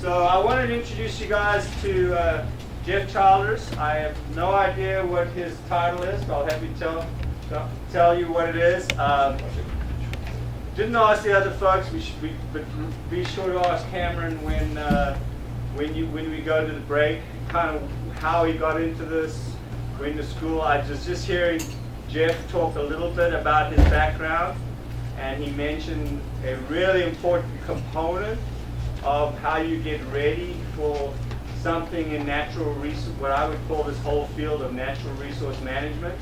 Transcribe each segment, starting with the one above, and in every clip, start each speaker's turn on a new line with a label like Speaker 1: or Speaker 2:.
Speaker 1: So I wanted to introduce you guys to Jeff Childers. I have no idea what his title is, but I'll have you tell you what it is. Didn't ask the other folks, but be sure to ask Cameron when we go to the break, kind of how he got into this, going to school. I was just hearing Jeff talk a little bit about his background, and he mentioned a really important component of how you get ready for something in natural resource, what I would call this whole field of natural resource management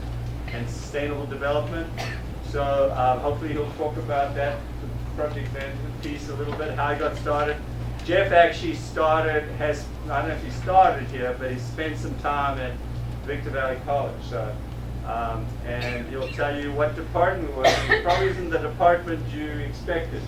Speaker 1: and sustainable development. So hopefully he'll talk about that project management piece a little bit, how he got started. Jeff actually I don't know if he started here, but he spent some time at Victor Valley College. So, and he'll tell you what department it was. It probably isn't the department you expected.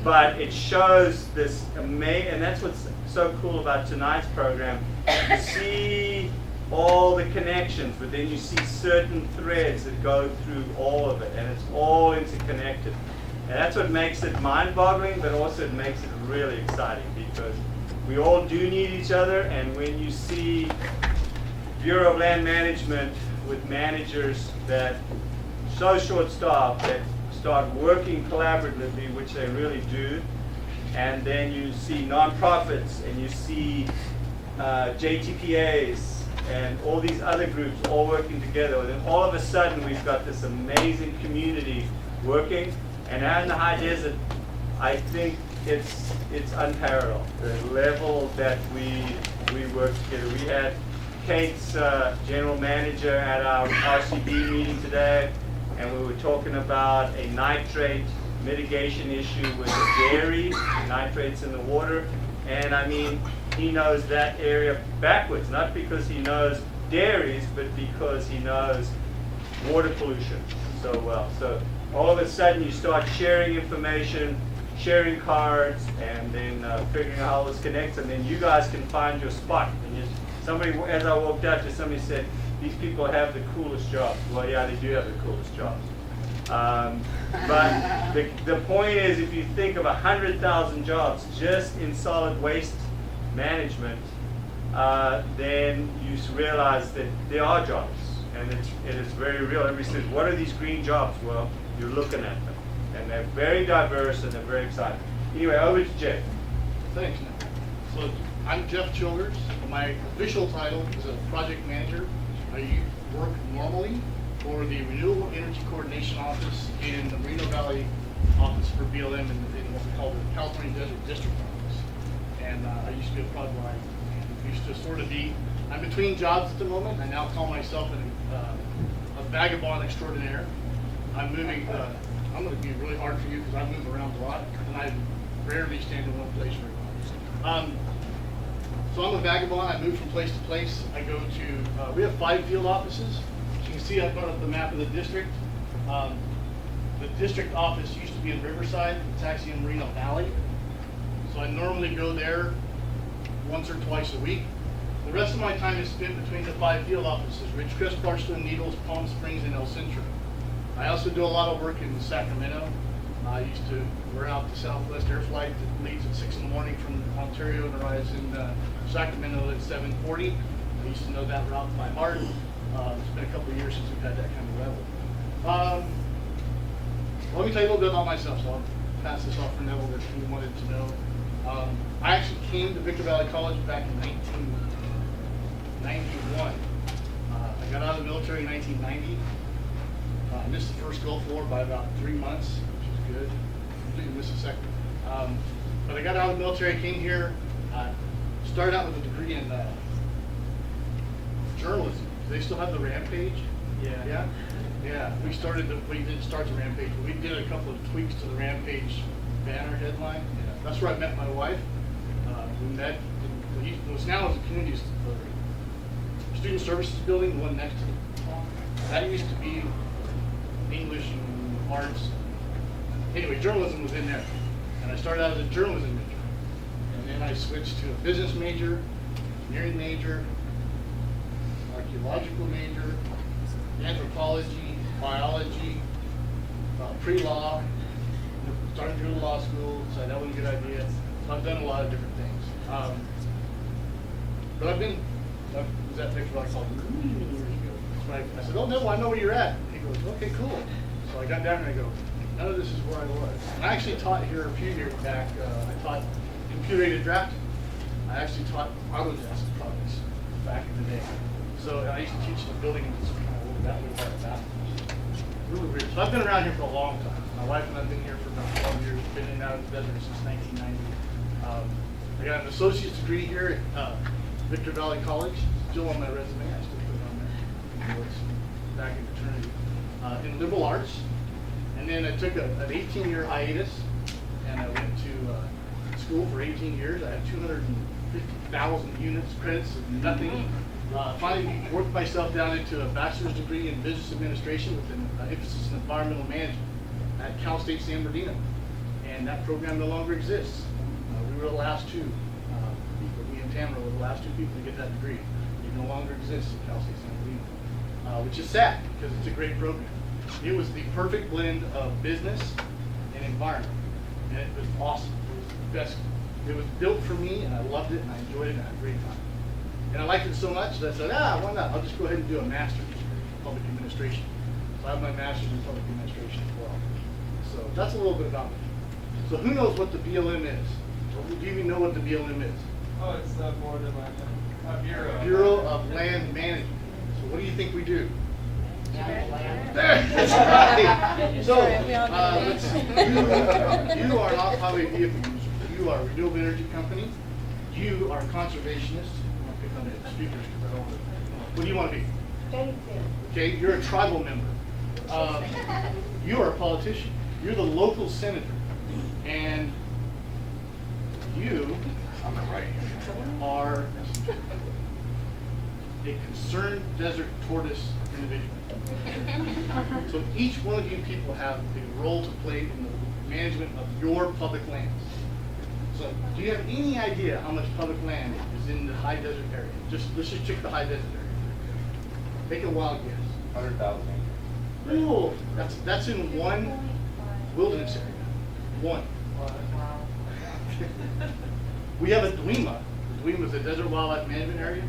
Speaker 1: But it shows this amazing, and that's what's so cool about tonight's program. You see all the connections, but then you see certain threads that go through all of it, and it's all interconnected. And that's what makes it mind-boggling, but also it makes it really exciting, because we all do need each other, and when you see Bureau of Land Management with managers that so short-staffed that start working collaboratively, which they really do, and then you see nonprofits and you see JTPAs and all these other groups all working together, and then all of a sudden we've got this amazing community working. And out in the high desert, I think it's unparalleled, the level that we work together. We had Kate's general manager at our RCB meeting today, and we were talking about a nitrate mitigation issue with the dairy, nitrates in the water. And I mean, he knows that area backwards, not because he knows dairies, but because he knows water pollution so well. So all of a sudden you start sharing information, sharing cards, and then figuring out how this connects, and then you guys can find your spot. And somebody, as I walked out, somebody said, these people have the coolest jobs. Well, yeah, they do have the coolest jobs. But the point is, if you think of 100,000 jobs just in solid waste management, then you realize that there are jobs, and it is very real. Everybody says, what are these green jobs? Well, you're looking at them, and they're very diverse and they're very exciting. Anyway, over to Jeff.
Speaker 2: Thanks, Nick. So I'm Jeff Childers. My official title is a project manager. I work normally for the Renewable Energy Coordination Office in the Merino Valley office for BLM in what we call the California Desert District Office. And I used to be a project manager and used to sort of be, I'm between jobs at the moment. I now call myself a vagabond extraordinaire. I'm moving, I'm going to be really hard for you because I move around a lot and I rarely stand in one place very long. So I'm a vagabond. I move from place to place. I go to, we have 5 field offices. As you can see, I put up the map of the district. The district office used to be in Riverside. It's actually in Merino Valley. So I normally go there once or twice a week. The rest of my time is spent between the 5 field offices: Ridgecrest, Barstow, Needles, Palm Springs, and El Centro. I also do a lot of work in Sacramento. We're out to Southwest Air Flight that leaves at 6 in the morning from Ontario and arrives in Sacramento at 7:40. I used to know that route by heart. It's been a couple of years since we've had that kind of level. Let me tell you a little bit about myself, so I'll pass this off for Neville if you wanted to know. I actually came to Victor Valley College back in 1991. I got out of the military in 1990. I missed the first Gulf War by about 3 months, which is good. Completely missed the second. But I got out of the military, came here, started out with a degree in journalism. Do they still have the Rampage?
Speaker 1: Yeah.
Speaker 2: Yeah. We didn't start the Rampage, but we did a couple of tweaks to the Rampage banner headline. Yeah. That's where I met my wife. We met in what's now is a community student services building, the one next to the that used to be English and arts. Anyway, journalism was in there. And I started out as a journalism major. And then I switched to a business major, engineering major, archaeological major, anthropology, biology, pre-law, started to go to law school, decided that wasn't a good idea. So I've done a lot of different things. But I've been, was that picture I called years ago. So I said, oh no, I know where you're at. He goes, okay, cool. So I got down there and I go, none of this is where I was. And I actually taught here a few years back, I taught computer-aided drafting. I actually taught Autodesk products back in the day. So I used to teach the building that way back. Really weird. So I've been around here for a long time. My wife and I've been here for about 12 years, been in and out of the desert since 1990. I got an associate's degree here at Victor Valley College, still on my resume, I still put it on there. It was back in fraternity. In liberal arts. And then I took an 18-year hiatus, and I went to school for 18 years. I had 250,000 units, credits of nothing. Finally worked myself down into a bachelor's degree in business administration with an emphasis in environmental management at Cal State San Bernardino. And that program no longer exists. We were the last two people, me and Tamara were the last two people to get that degree. It no longer exists at Cal State San Bernardino, which is sad because it's a great program. It was the perfect blend of business and environment, and it was awesome. It was the best. It was built for me, and I loved it, and I enjoyed it, and I had a great time. And I liked it so much that I said, why not? I'll just go ahead and do a master's degree in public administration. So I have my master's in public administration as well. So that's a little bit about me. So who knows what the BLM is? Or do you even know what the BLM is?
Speaker 3: Oh, it's the Board of Land. Bureau.
Speaker 2: Bureau of Land Management. So what do you think we do? That's right. So, let's see. You are not highway vehicle users. You are a renewable energy company. You are conservationists. I'm going to pick on the speakers because I don't know. What do you want to be? Okay, you're a tribal member. You are a politician. You're the local senator. And you are a concerned desert tortoise individual. So each one of you people have a role to play in the management of your public lands. So do you have any idea how much public land is in the high desert area? Let's just check the high desert area. Take a wild guess.
Speaker 3: 100,000.
Speaker 2: Cool. That's in one wilderness area. One. We have a DWEMA. The DWEMA is a desert wildlife management area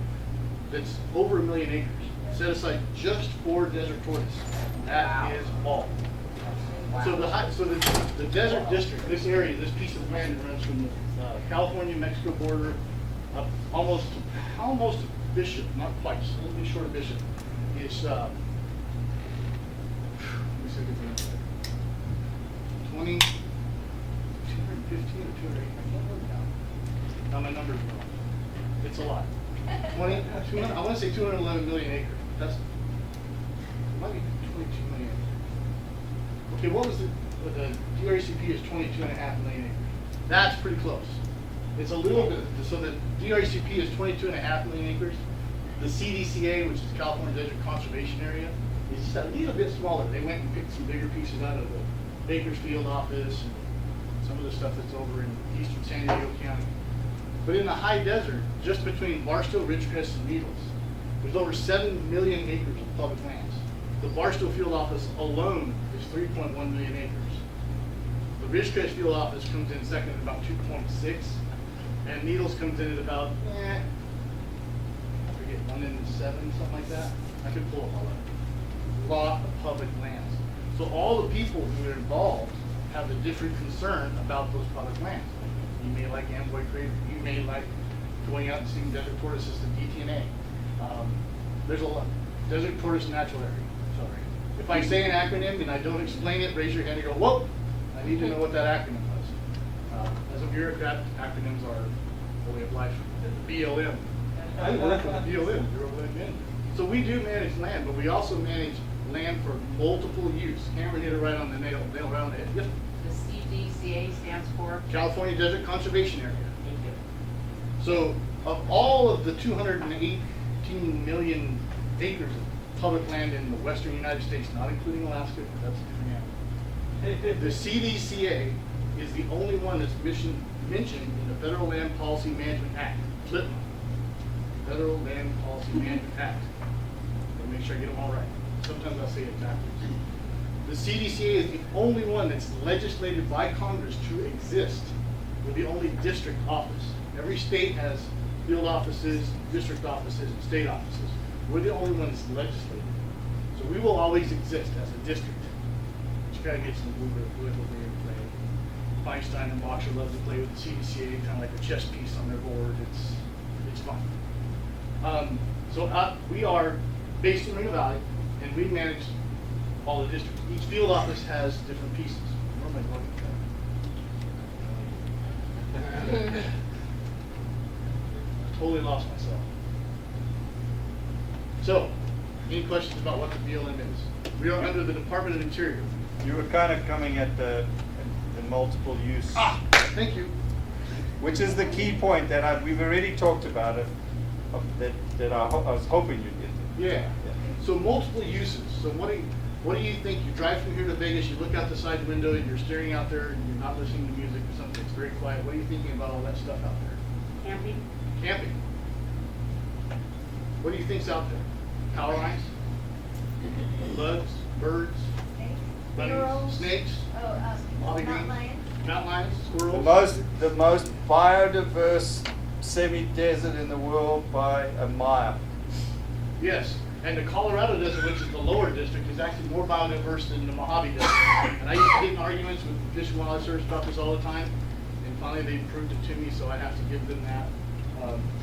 Speaker 2: that's over 1 million acres. Set aside just for desert tortoise. That is all. So the desert district, this area, this piece of land runs from the California-Mexico border up almost to Bishop, not quite, just a little bit short of Bishop. It's let me see if I can 20, 215 or 208. I can't work now. Now my numbers are wrong. It's a lot. 200, I want to say 211 million acres. That's, it might be 22 million. Okay, what was the DRCP is 22.5 million acres. That's pretty close. It's a little bit, so the DRCP is 22.5 million acres. The CDCA, which is California Desert Conservation Area, is just a little bit smaller. They went and picked some bigger pieces out of the Bakersfield office and some of the stuff that's over in eastern San Diego County. But in the high desert, just between Barstow, Ridgecrest, and Needles, there's over 7 million acres of public lands. The Barstow field office alone is 3.1 million acres. The Ridgecrest field office comes in second at about 2.6, and Needles comes in at about, I forget, 1 in 7, something like that. I could pull up all that. A lot of public lands. So all the people who are involved have a different concern about those public lands. You may like Amboy Crater. You may like going out and seeing desert tortoises to DTNA. There's a lot. Desert Tortoise Natural Area. Sorry. If I say an acronym and I don't explain it, raise your hand and go, whoa, I need to know what that acronym was. As a bureaucrat, acronyms are the way of life. BLM. I work for the BLM, Bureau of Land Management. So we do manage land, but we also manage land for multiple use. Cameron hit it right on the nail right on the head. Yep.
Speaker 4: The CDCA stands for?
Speaker 2: California Desert Conservation Area. So of all of the 218 million acres of public land in the western United States, not including Alaska, that's a different animal, the CDCA is the only one that's mentioned in the Federal Land Policy Management Act, FLPMA. Federal Land Policy Management Act. Let me make sure I get them all right. Sometimes I'll say it backwards. The CDCA is the only one that's legislated by Congress to exist We're the only district office. Every state has field offices, district offices, and state offices. We're the only one that's legislative. So we will always exist as a district. Which kind of gets some political game play. Feinstein and Boxer love to play with the CDCA, kind of like a chess piece on their board. It's fun. We are based in Rio Valley, and we manage all the districts. Each field office has different pieces. Where am I going with that? Totally lost myself. So, any questions about what the BLM is? We are under the Department of Interior.
Speaker 1: You were kind of coming at the multiple use.
Speaker 2: Thank you.
Speaker 1: Which is the key point that we've already talked about it, that I was hoping you'd get to.
Speaker 2: Yeah. So multiple uses. So what do you think? You drive from here to Vegas, you look out the side window, and you're staring out there, and you're not listening to music or something. It's very quiet. What are you thinking about all that stuff out there?
Speaker 4: Camping.
Speaker 2: Camping. What do you think's out there? Power lines? Bugs? Birds? Bunnies? Snakes? Bobby
Speaker 5: Mountain
Speaker 2: green?
Speaker 5: lion.
Speaker 2: Mountain lions? Squirrels?
Speaker 1: The most biodiverse semi-desert in the world by a mile.
Speaker 2: Yes, and the Colorado Desert, which is the lower district, is actually more biodiverse than the Mojave Desert. And I used to get in arguments with Fish and Wildlife Service about this all the time, and finally they proved it to me, so I have to give them that.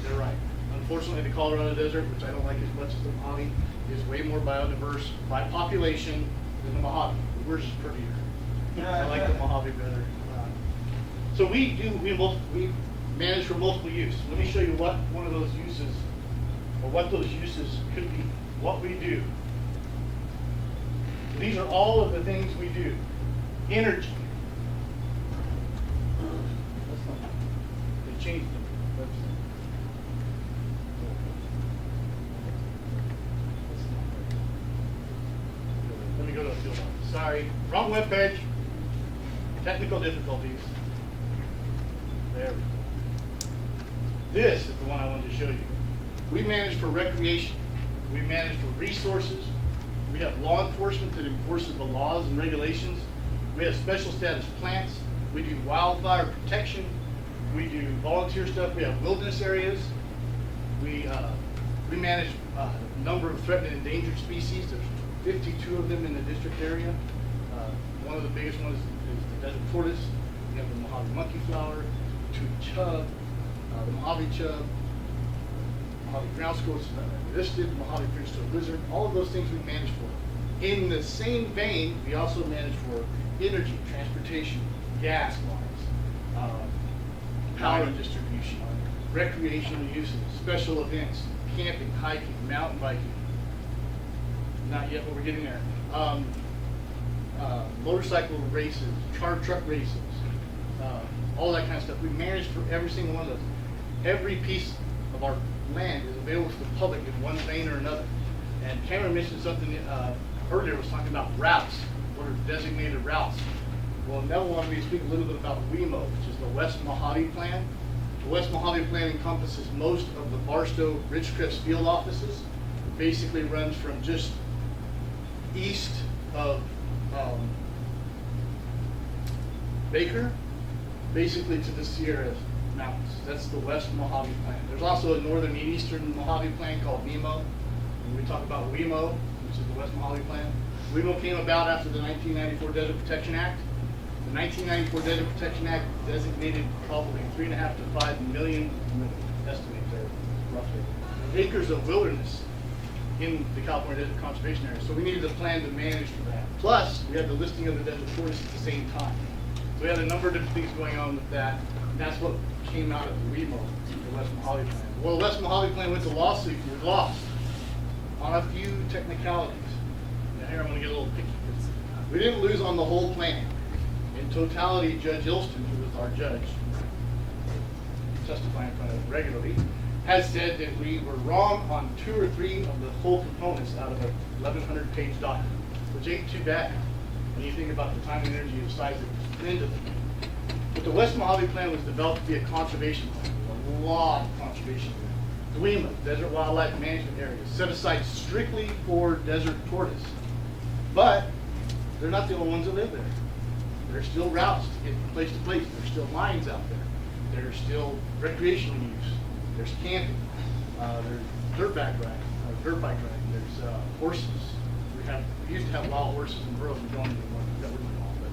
Speaker 2: They're right. Unfortunately, the Colorado Desert, which I don't like as much as the Mojave, is way more biodiverse by population than the Mojave. Yours is prettier. I like the Mojave better. So we manage for multiple use. Let me show you what one of those uses, or what those uses could be, what we do. These are all of the things we do. Energy. They changed them. Let me go to the field office. Sorry, wrong web page. Technical difficulties. There we go. This is the one I wanted to show you. We manage for recreation. We manage for resources. We have law enforcement that enforces the laws and regulations. We have special status plants. We do wildfire protection. We do volunteer stuff. We have wilderness areas. We manage a number of threatened and endangered species. There's 52 of them in the district area. One of the biggest ones is the desert tortoise. We have the Mojave monkey flower, the chub, the Mojave chub, Mojave ground squirrel, listed, Mojave fringed-toed lizard. All of those things we manage for. In the same vein, we also manage for energy, transportation, gas lines, power distribution, recreational uses, special events, camping, hiking, mountain biking. Not yet, but we're getting there. Motorcycle races, car truck races, all that kind of stuff. We manage for every single one of those. Every piece of our land is available to the public in one vein or another. And Cameron mentioned something earlier, was talking about routes. What are designated routes? Well, now we want to speak a little bit about WEMO, which is the West Mojave Plan. The West Mojave Plan encompasses most of the Barstow Ridgecrest field offices. It basically runs from just east of Baker, basically to the Sierra Mountains. That's the West Mojave Plan. There's also a northern and eastern Mojave Plan called WEMO. When we talk about WEMO, which is the West Mojave Plan, WEMO came about after the 1994 Desert Protection Act. The 1994 Desert Protection Act designated probably 3.5 to 5 million, estimate there roughly, acres of wilderness in the California Desert Conservation Area. So we needed a plan to manage for that. Plus, we had the listing of the desert tortoise at the same time. So we had a number of different things going on with that. And that's what came out of the WEMO, the West Mojave Plan. Well, the West Mojave Plan went to lawsuit. We were lost on a few technicalities. Now here I'm going to get a little picky. We didn't lose on the whole plan. In totality, Judge Ilston, who was our judge, testifying in front of us regularly, has said that we were wrong on 2 or 3 of the whole components out of a 1,100-page document, which ain't too bad when you think about the time and energy and the size of the end of it. But the West Mojave Plan was developed to be a conservation plan, a lot of conservation plan. The WEMA, Desert Wildlife Management Area, set aside strictly for desert tortoise. But they're not the only ones that live there. There's still routes to get from place to place. There's still lines out there. There's still recreational use. There's camping. There's dirt bike riding. There's horses. We used to have wild horses in the road. We don't anymore. We got rid of them all. But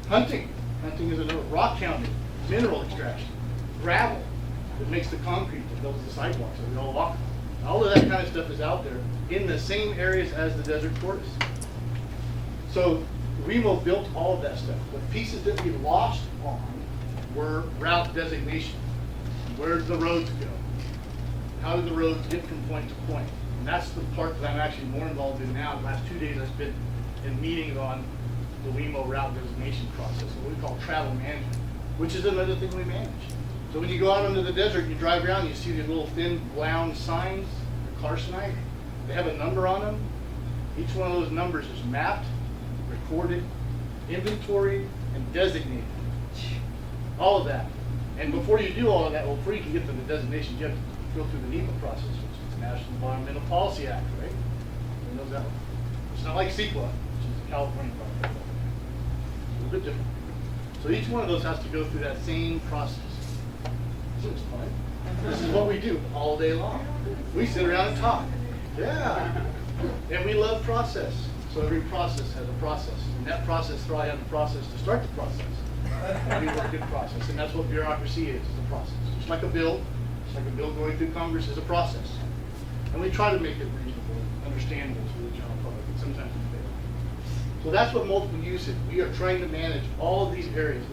Speaker 1: Hunting.
Speaker 2: hunting is another. Rock counting, mineral extraction, gravel that makes the concrete that builds the sidewalks that we all walk on. All of that kind of stuff is out there in the same areas as the desert forest. So WeMo built all of that stuff. The pieces that we lost on were route designation. Where did the roads go? How did the roads get from point to point? And that's the part that I'm actually more involved in now. The last 2 days I've been in meetings on the WeMo route designation process, what we call travel management, which is another thing we manage. So when you go out into the desert, you drive around, you see these little thin brown signs, the Carsonite. They have a number on them. Each one of those numbers is mapped, recorded, inventoried, and designated. All of that. And before you do all of that, well, before you can get to the designation, you have to go through the NEPA process, which is the National Environmental Policy Act, right? Everyone knows that one. It's not like CEQA, which is the California product. It's a little bit different. So each one of those has to go through that same process. This is fun. This is what we do all day long. We sit around and talk. Yeah. And we love process. So every process has a process. And that process probably has a process to start the process. And we work in process. And that's what bureaucracy is a process. Just like a bill going through Congress is a process. And we try to make it reasonable, understandable to the general public, and sometimes we fail. So that's what multiple use is. We are trying to manage all of these areas.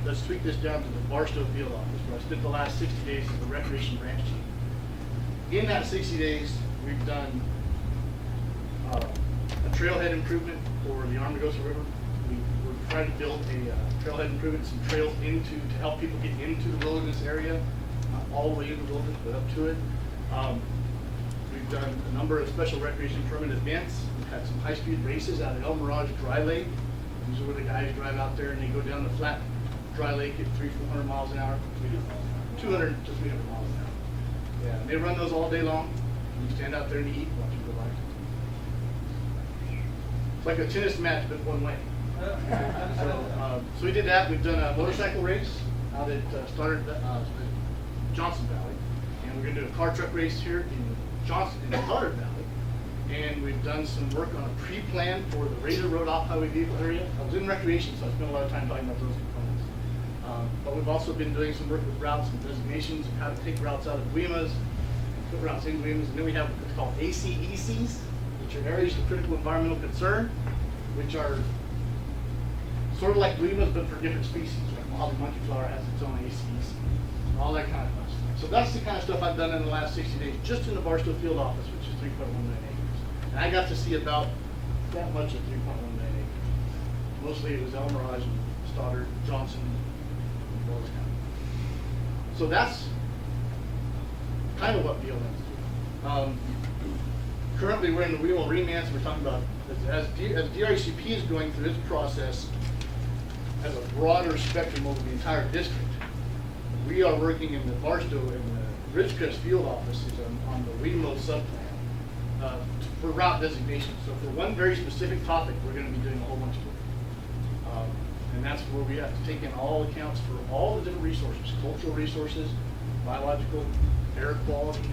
Speaker 2: Let's tweak this down to the Barstow field office, where I spent the last 60 days as the recreation branch chief. In that 60 days, we've done a trailhead improvement for the Armagosa River. We're trying to build a trailhead improvement, some trails to help people get into the wilderness area, not all the way into the wilderness, but up to it. We've done a number of special recreation permit events. We've had some high-speed races out at El Mirage Dry Lake. These are where the guys drive out there and they go down the flat dry lake at 300-400 miles an hour, 200 to 300 miles an hour. Yeah, and they run those all day long. You stand out there and eat, watch them go by. It's like a tennis match, but one way. So we did that. We've done a motorcycle race out at Johnson Valley, and we're going to do a car truck race here in the Goddard Valley. And we've done some work on a pre-plan for the Razor Road off-highway vehicle area. I was in recreation, so I spent a lot of time talking about those components. But we've also been doing some work with routes and designations of how to take routes out of WEMAs, put routes in WEMAs, and then we have what's called ACECs, which are areas of critical environmental concern, which are sort of like WEMAs, but for different species. Like Mojave monkey flower has its own ACEC, all that kind of stuff. So that's the kind of stuff I've done in the last 60 days, just in the Barstow field office, which is 3.1 million acres. And I got to see about that much of 3.1 million acres. Mostly it was El Mirage and Stoddard, Johnson, and Wallace County. So that's kind of what BLM is doing. Currently we're in the WEMO remands. We're talking about, as DRCP is going through its process as a broader spectrum over the entire district, we are working in the Barstow and the Ridgecrest field offices on the WEMO subplan for route designation. So for one very specific topic, we're going to be doing a whole bunch of work. And that's where we have to take in all accounts for all the different resources, cultural resources, biological, air quality,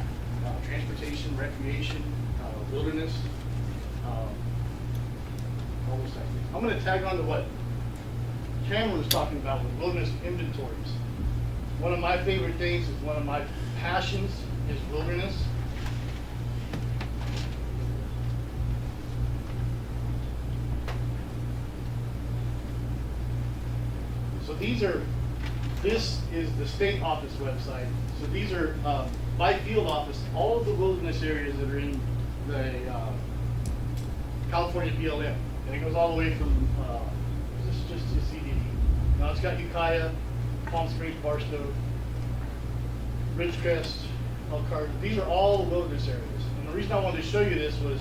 Speaker 2: transportation, recreation, wilderness, all those types of things. I'm going to tag on to what Cameron was talking about with wilderness inventories. One of my favorite things is one of my passions is wilderness. So this is the state office website. So these are by field office, all of the wilderness areas that are in the California BLM. And it goes all the way from, is this just a CDD? No, it's got Ukiah, Palm Springs, Barstow, Ridgecrest, Elkhart. These are all wilderness areas. And the reason I wanted to show you this was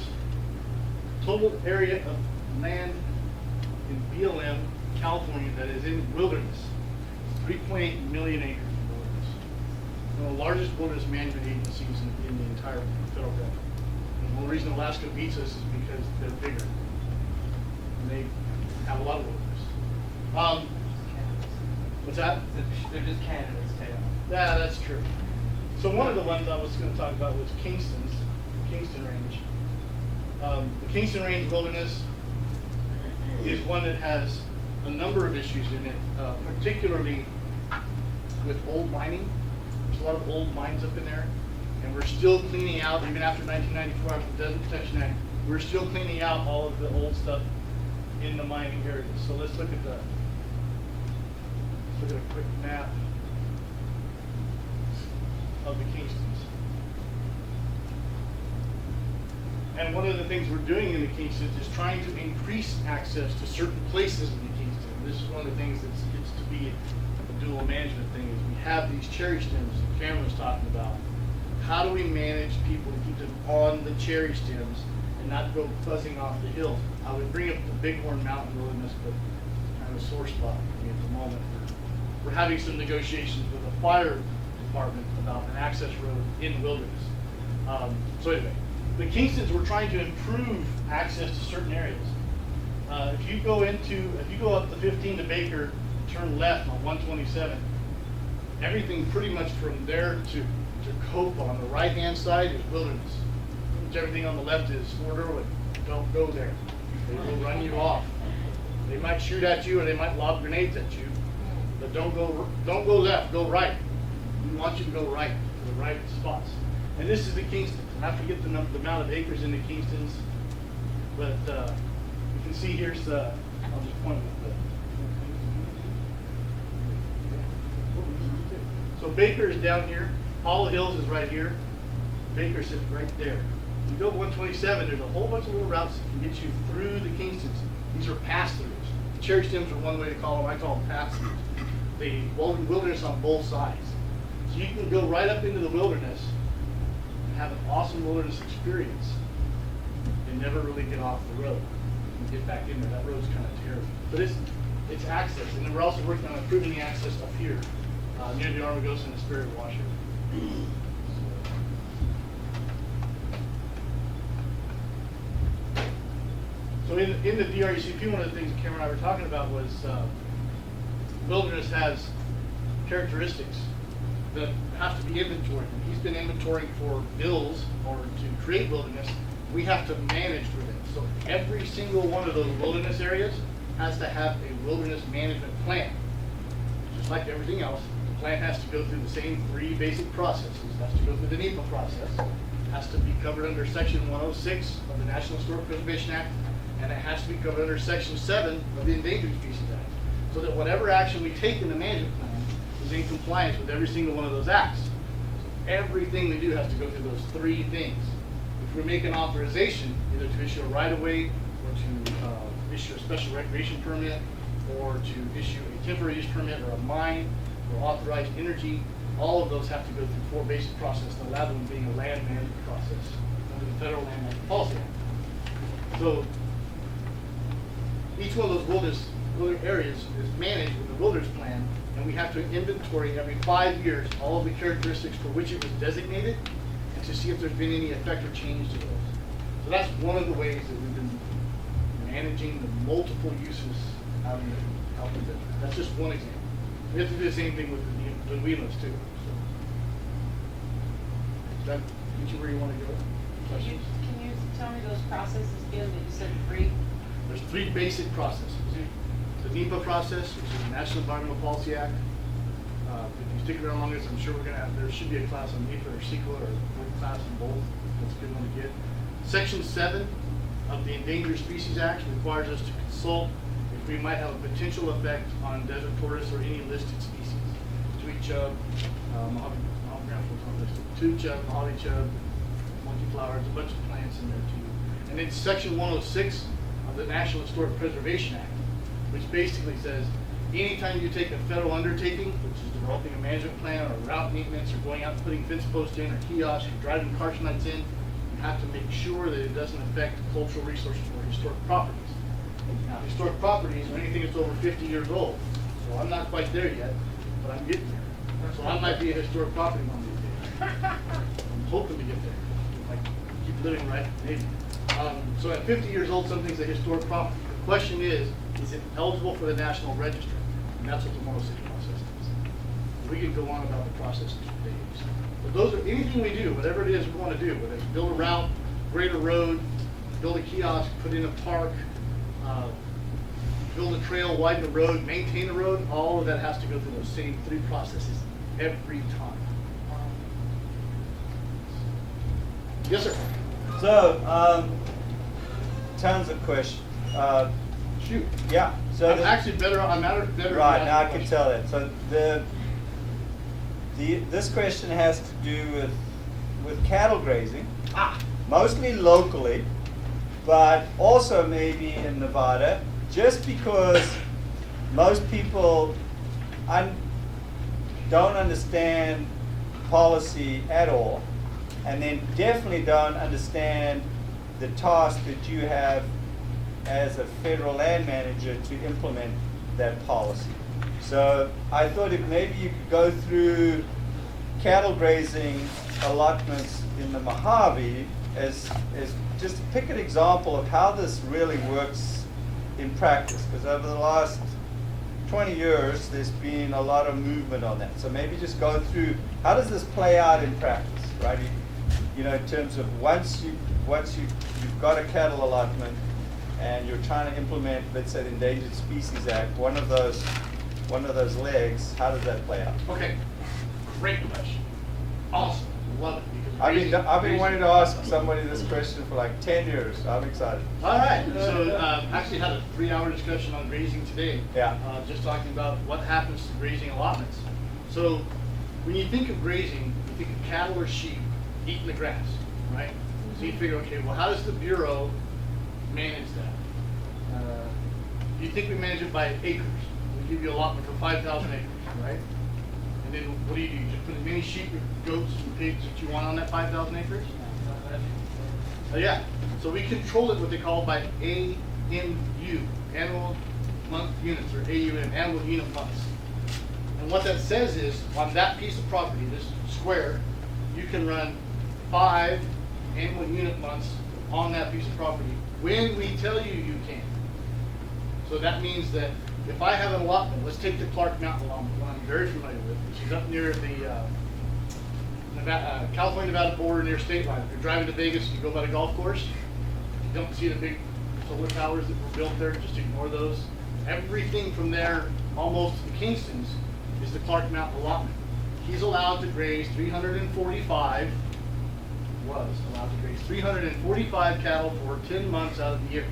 Speaker 2: total area of land in BLM, California, that is in wilderness. 3.8 million acres of wilderness. One of the largest wilderness management agencies in the entire federal government. And the only reason Alaska beats us is because they're bigger. And they have a lot of wilderness. What's that?
Speaker 3: They're just candidates, tail.
Speaker 2: Yeah, that's true. So one of the ones I was going to talk about was Kingston Range. The Kingston Range Wilderness is one that has a number of issues in it, particularly with old mining. There's a lot of old mines up in there, and we're still cleaning out, even after 1994, after the Desert Protection Act, we're still cleaning out all of the old stuff in the mining areas. So let's look at a quick map of the Kingstons. And one of the things we're doing in the Kingstons is trying to increase access to certain places in the Kingston. And this is one of the things that gets to be a dual management thing, is we have these cherry stems that Cameron was talking about. How do we manage people to keep them on the cherry stems and not go buzzing off the hills? I would bring up the Bighorn Mountain Wilderness, but kind of a sore spot for me at the moment. We're having some negotiations with the fire department about an access road in the wilderness. So anyway, the Kingstons, we're trying to improve access to certain areas. If you go up the 15 to Baker, turn left on 127, everything pretty much from there to Cope on the right-hand side is wilderness. Everything on the left is Fort Irwin. Don't go there. They will run you off. They might shoot at you or they might lob grenades at you, but don't go left, go right. We want you to go right, to the right spots. And this is the Kingstons. I forget the amount of acres in the Kingstons, but you can see here's I'll just point with so Baker is down here. Hollow Hills is right here. Baker sits right there. You go to 127, there's a whole bunch of little routes that can get you through the Kingstons. These are pass-throughs. Cherry stems are one way to call them. I call them pass-throughs. They wilderness on both sides. So you can go right up into the wilderness and have an awesome wilderness experience and never really get off the road and get back in there. That road's kind of terrible. But it's access. And then we're also working on improving the access up here near the Armagosa and the Spirit Washer. So in the DRUCP, one of the things that Cameron and I were talking about was wilderness has characteristics that have to be inventoried. And he's been inventorying for bills or to create wilderness. We have to manage for them. So every single one of those wilderness areas has to have a wilderness management plan. Just like everything else, the plan has to go through the same 3 basic processes. It has to go through the NEPA process, has to be covered under Section 106 of the National Historic Preservation Act, and it has to be covered under Section 7 of the Endangered Species Act. So that whatever action we take in the management plan is in compliance with every single one of those acts. So everything we do has to go through those 3 things. If we make an authorization, either to issue a right-of-way, or to issue a special recreation permit, or to issue a temporary use permit, or a mine, or authorized energy, all of those have to go through 4 basic processes, the last one being a land management process under the Federal Land Management Policy Act. So each one of those wilderness areas is managed with the wilderness plan, and we have to inventory every 5 years all of the characteristics for which it was designated, and to see if there's been any effect or change to those. So that's one of the ways that we've been managing the multiple uses out in the health and business. That's just one example. We have to do the same thing with the wheelers too. So, does that get you where you want to go? Questions?
Speaker 4: Can you tell me those processes again that you said 3?
Speaker 2: There's 3 basic processes. The NEPA process, which is the National Environmental Policy Act. If you stick around long enough, I'm sure we're going to have, there should be a class on NEPA or CEQA or a class on both. That's a good one to get. Section 7 of the Endangered Species Act requires us to consult if we might have a potential effect on desert tortoise or any listed species. Tweed chub, tube chub, mahogany chub, monkey flowers, a bunch of plants in there too. And then Section 106 of the National Historic Preservation Act, which basically says anytime you take a federal undertaking, which is developing a management plan or route maintenance or going out and putting fence posts in or kiosks or driving cart nights in, you have to make sure that it doesn't affect cultural resources or historic properties. Now, historic properties are anything that's over 50 years old. So I'm not quite there yet, but I'm getting there. So I might be a historic property one of these days. I'm hoping to get there. If I keep living right, maybe. So at 50 years old, something's a historic property. The question is it eligible for the National Register? And that's what the 106 process is. We could go on about the process for days. But those are, anything we do, whatever it is we want to do, whether it's build a route, grade a road, build a kiosk, put in a park, build a trail, widen the road, maintain the road, all of that has to go through those same 3 processes every time. Yes, sir.
Speaker 1: So, tons of questions.
Speaker 2: Shoot.
Speaker 1: Yeah. So
Speaker 2: I'm actually better. I'm better.
Speaker 1: right now, I can tell that. So this question has to do with cattle grazing, mostly locally, but also maybe in Nevada. Just because most people don't understand policy at all, and then definitely don't understand the task that you have as a federal land manager to implement that policy. So I thought if maybe you could go through cattle grazing allotments in the Mojave as just pick an example of how this really works in practice, because over the last 20 years there's been a lot of movement on that. So maybe just go through how does this play out in practice, right? You know, in terms of once you've got a cattle allotment and you're trying to implement, let's say, the Endangered Species Act, one of those legs, how does that play out?
Speaker 2: Okay, great question. Awesome, love it. Because
Speaker 1: I've been wanting to ask somebody this question for like 10 years. I'm excited.
Speaker 2: All right, so actually had a 3-hour discussion on grazing today.
Speaker 1: Yeah.
Speaker 2: Just talking about what happens to grazing allotments. So when you think of grazing, you think of cattle or sheep eating the grass, right? So you figure, okay, well, how does the Bureau manage that? You think we manage it by acres. We give you allotment for 5,000 acres, right? And then what do? You just put as many sheep, goats, and pigs that you want on that 5,000 acres? Yeah. So we control it what they call by AMU, annual month units, or AUM, annual unit months. And what that says is, on that piece of property, this square, you can run 5 annual unit months on that piece of property when we tell you you can. So that means that if I have an allotment, let's take the Clark Mountain allotment, one I'm very familiar with, which is up near the California-Nevada border near state line. If you're driving to Vegas, you go by the golf course, you don't see the big solar towers that were built there, just ignore those. Everything from there, almost to the Kingstons, is the Clark Mountain allotment. He's allowed to graze 345 cattle for 10 months out of the year,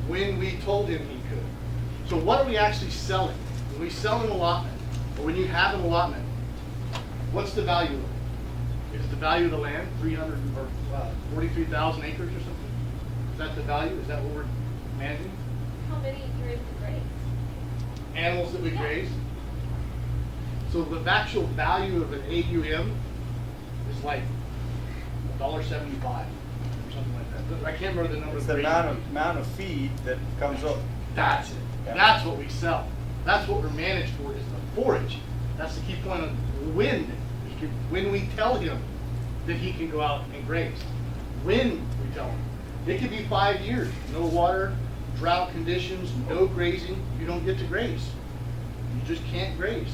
Speaker 2: when we told him he could. So what are we actually selling? When we sell an allotment, or when you have an allotment, what's the value of it? Is the value of the land 43,000 acres or something? Is that the value? Is that what we're managing?
Speaker 5: How many you're able to graze?
Speaker 2: Animals that we graze. So the actual value of an AUM is like $1.75 or something like that. I can't remember the number.
Speaker 1: It's the amount of feed that comes up.
Speaker 2: That's it.
Speaker 1: Yeah.
Speaker 2: That's what we sell. That's what we're managed for, is the forage. That's the key point on when we tell him that he can go out and graze. When we tell him. It could be 5 years, no water, drought conditions, no grazing, you don't get to graze. You just can't graze.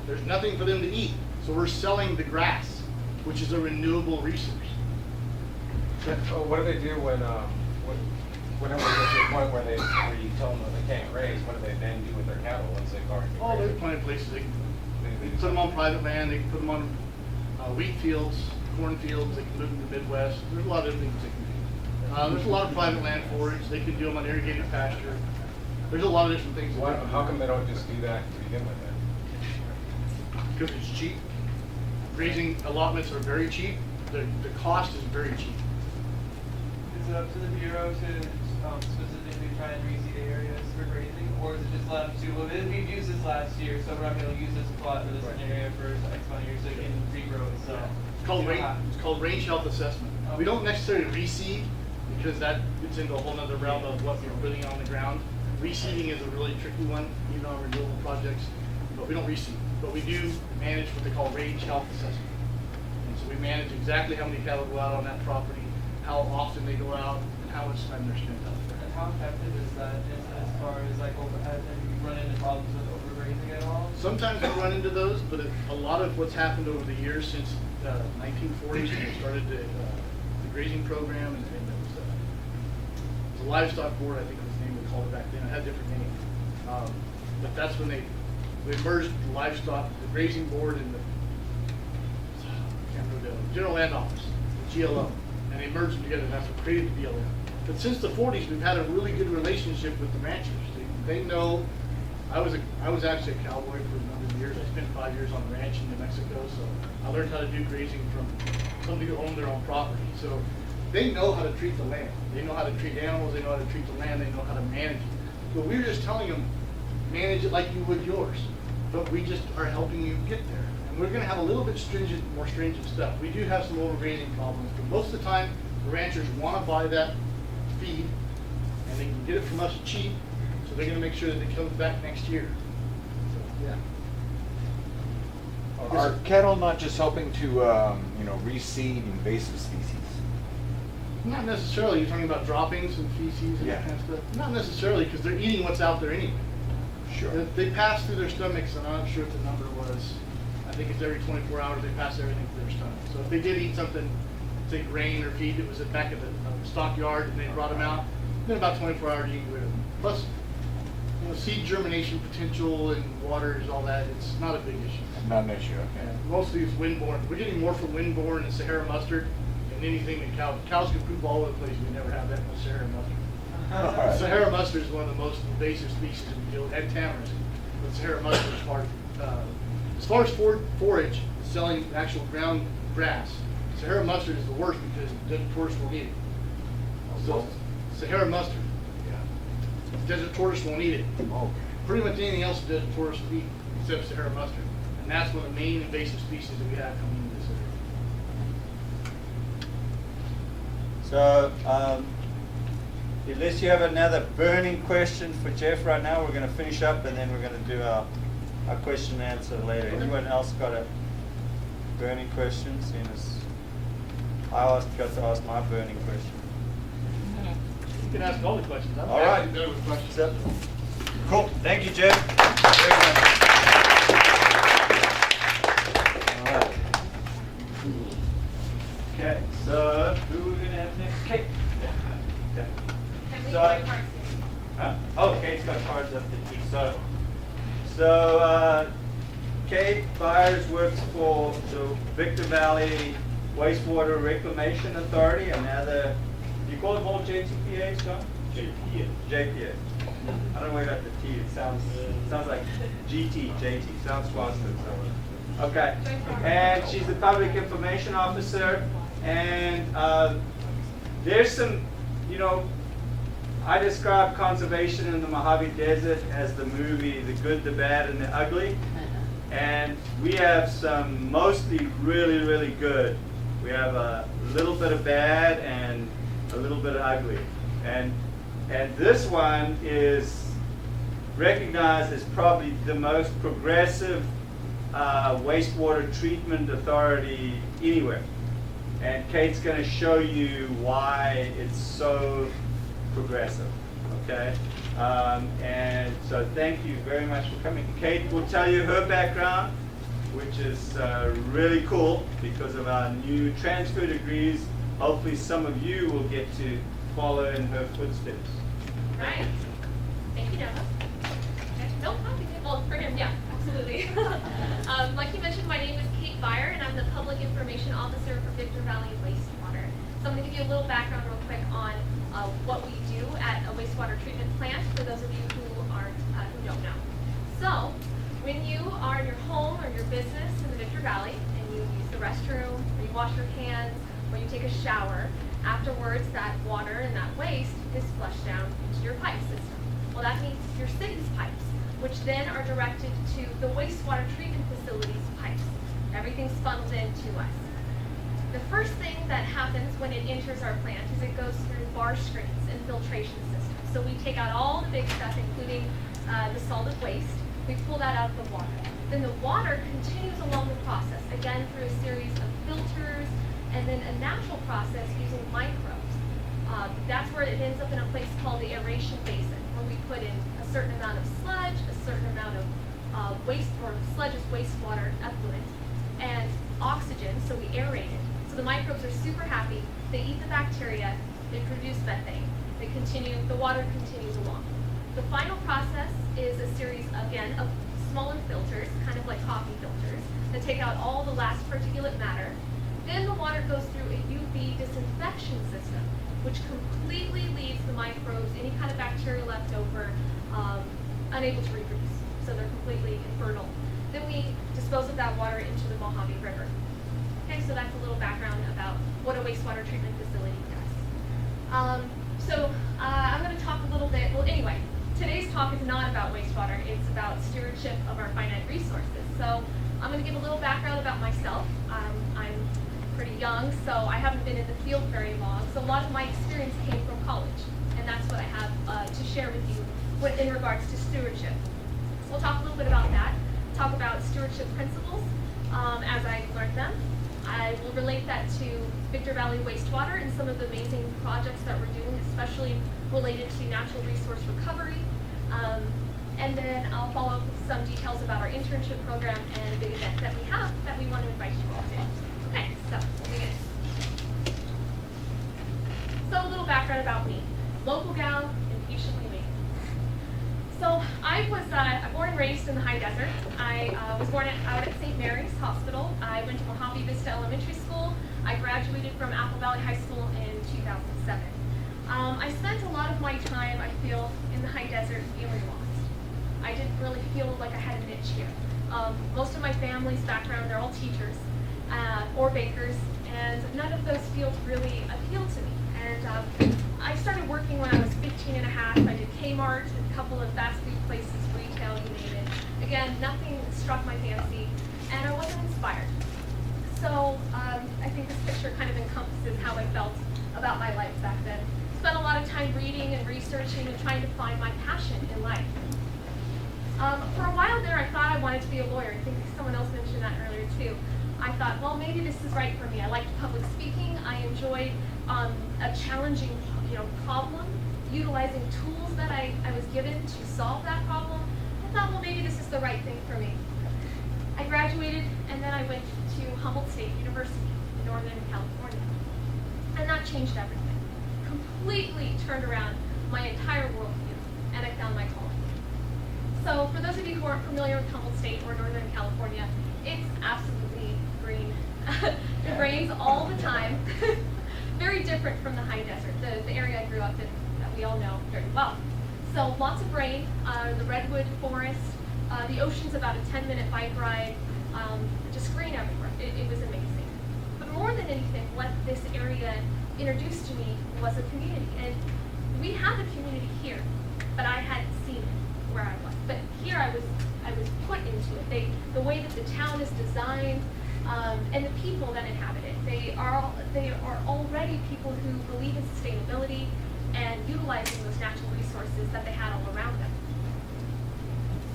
Speaker 2: There's nothing for them to eat. So we're selling the grass, which is a renewable resource.
Speaker 6: So what do they do whenever they get to a point where you tell them that they can't graze? What do they then do with their cattle once they've already
Speaker 2: Oh, there's
Speaker 6: grazed?
Speaker 2: plenty of places they can put them on private land. They can put them on wheat fields, corn fields. They can move them to the Midwest. There's a lot of different things they can do. There's a lot of private land forage. They can do them on irrigated pasture. There's a lot of different things.
Speaker 6: How come they don't just do that to begin with then?
Speaker 2: Because it's cheap. Grazing allotments are very cheap. The cost is very cheap.
Speaker 3: Is it up to the Bureau to specifically try and reseed areas for grazing, or is it just let them do, well, we've used this last year, so we're not going to use this plot for this area for X amount of years, so it can regrow itself?
Speaker 2: It's called range health assessment. We don't necessarily reseed, because that gets into a whole other realm of what we're putting on the ground. Reseeding is a really tricky one, even on renewable projects, but we don't reseed. But we do manage what they call range health assessment. And so we manage exactly how many cattle go out on that property, how often they go out, and how much time they're spent out there.
Speaker 3: And how effective is that as far as like have you run into problems with grazing at all?
Speaker 2: Sometimes we run into those, but a lot of what's happened over the years since 1940s when we started the grazing program, and it was the livestock board, I think was the name we called it back then. It had a different name, but that's when they merged the livestock, the grazing board, and the General Land Office, the GLO, and they merged them together. And that's what created the BLM. But since the 40s, we've had a really good relationship with the ranchers. They know. I was actually a cowboy for a number of years. I spent 5 years on a ranch in New Mexico, so I learned how to do grazing from somebody who owned their own property. So they know how to treat the land. They know how to treat animals. They know how to treat the land. They know how to manage it. But we're just telling them, manage it like you would yours. But we just are helping you get there. And we're going to have a little bit more stringent stuff. We do have some overgrazing problems, but most of the time, the ranchers want to buy that feed, and they can get it from us cheap. So they're going to make sure that it comes back next year. So, yeah.
Speaker 7: Are cattle not just helping to, reseed invasive species?
Speaker 2: Not necessarily. You're talking about droppings and feces and that kind of stuff? Not necessarily, because they're eating what's out there anyway.
Speaker 7: Sure.
Speaker 2: They pass through their stomachs, and I'm not sure what the number was. I think it's every 24 hours they pass everything through their stomach. So if they did eat something, say grain or feed that was at the back of the stockyard and they brought them out, then about 24 hours you can get rid of them. Plus, seed germination potential and waters, all that, it's not a big issue.
Speaker 7: Not an issue, okay.
Speaker 2: Mostly it's windborne. We're getting more from windborne and Sahara mustard than anything that cows can poop all over the place. We never have that much Sahara mustard.
Speaker 7: Right.
Speaker 2: Sahara mustard is one of the most invasive species we deal with, and tamarisk. But Sahara mustard is hard. As far as forage, selling actual ground grass, Sahara mustard is the worst because desert tortoise won't eat it. So Sahara mustard, desert tortoise won't eat it.
Speaker 7: Okay.
Speaker 2: Pretty much anything else the desert tortoise will eat except Sahara mustard. And that's one of the main invasive species that we have coming into this area.
Speaker 1: So, unless you have another burning question for Jeff right now, we're going to finish up and then we're going to do our question and answer later. Anyone else got a burning question? Seeing as I got to ask my burning question.
Speaker 2: You can ask all the questions. I'm
Speaker 1: All right.
Speaker 2: actually better with questions.
Speaker 1: So, cool. Thank you, Jeff. Very much. All right. Okay, so who are we going to have next? Kate. Yeah. So, oh, Kate's got cards up the key. So Kate Byers works for the Victor Valley Wastewater Reclamation Authority, another, do you call them all JTPAs, John? JPA. I don't know where I got the T. It sounds like JT. Sounds faster. So. Okay. And she's the Public Information Officer. And there's some, I describe conservation in the Mojave Desert as the movie The Good, the Bad, and the Ugly. And we have some mostly really, really good. We have a little bit of bad and a little bit of ugly. And this one is recognized as probably the most progressive wastewater treatment authority anywhere. And Kate's going to show you why it's so progressive, okay? And so thank you very much for coming. Kate will tell you her background, which is really cool because of our new transfer degrees. Hopefully some of you will get to follow in her footsteps.
Speaker 5: Right. Thank you, Nova. Okay. No, well, for him, yeah, absolutely. Like you mentioned, my name is Kate Byer, and I'm the Public Information Officer for Victor Valley Wastewater. So I'm going to give you a little background real quick on what we do at a wastewater treatment plant for those of you who don't know. So when you are in your home or your business in the Victor Valley and you use the restroom, or you wash your hands, or you take a shower, afterwards that water and that waste is flushed down into your pipe system. Well, that means your city's pipes, which then are directed to the wastewater treatment facility's pipes. Everything's funneled into us. The first thing that happens when it enters our plant is it goes through bar screens and filtration systems. So we take out all the big stuff, including the solid waste. We pull that out of the water. Then the water continues along the process, again through a series of filters, and then a natural process using microbes. That's where it ends up in a place called the aeration basin, where we put in a certain amount of sludge, a certain amount of sludge is wastewater effluent, and oxygen, so we aerate it. So the microbes are super happy. They eat the bacteria, they produce methane. The water continues along. The final process is a series, again, of smaller filters, kind of like coffee filters, that take out all the last particulate matter. Then the water goes through a UV disinfection system, which completely leaves the microbes, any kind of bacteria left over, unable to reproduce. So they're completely infertile. Then we dispose of that water into the Mojave River. Okay, so that's a little background about what a wastewater treatment facility does. I'm going to talk a little bit, well anyway, today's talk is not about wastewater, it's about stewardship of our finite resources. So I'm going to give a little background about myself. I'm pretty young, so I haven't been in the field very long, so a lot of my experience came from college, and that's what I have to share with you in regards to stewardship. So we'll talk a little bit about that, talk about stewardship principles as I learned them. I will relate that to Victor Valley Wastewater and some of the amazing projects that we're doing, especially related to natural resource recovery. And then I'll follow up with some details about our internship program and a big event that we have that we want to invite you all to. Okay, so we'll begin. So a little background about me. Local gal, impatiently waiting. So I was born and raised in the high desert. I was born out at St. Mary's Hospital. I went to Mojave Vista Elementary School. I graduated from Apple Valley High School in 2007. I spent a lot of my time, I feel, in the high desert feeling lost. I didn't really feel like I had a niche here. Most of my family's background, they're all teachers or bakers, and none of those fields really appealed to me. And I started working when I was 15 and a half. I did Kmart, a couple of fast food places, retail, you name it. Again, nothing struck my fancy, and I wasn't inspired. So I think this picture kind of encompasses how I felt about my life back then. Spent a lot of time reading and researching and trying to find my passion in life. For a while there, I thought I wanted to be a lawyer. I think someone else mentioned that earlier too. I thought, well, maybe this is right for me. I liked public speaking. I enjoyed a challenging, problem, utilizing tools that I was given to solve that problem. I thought, well, maybe this is the right thing for me. I graduated, and then I went to Humboldt State University in Northern California. And that changed everything. Completely turned around my entire worldview, and I found my calling. So for those of you who aren't familiar with Humboldt State or Northern California, it's absolutely green. It rains all the time. Very different from the high desert, the area I grew up in that we all know very well. So lots of rain, the redwood forest, the ocean's about a 10-minute bike ride, just green everywhere. It was amazing. But more than anything, what this area introduced to me was a community. And we have a community here, but I hadn't seen it where I was. But here I was put into it. The way that the town is designed, and the people that inhabit it, they are already people who believe in sustainability and utilizing those natural resources that they had all around them.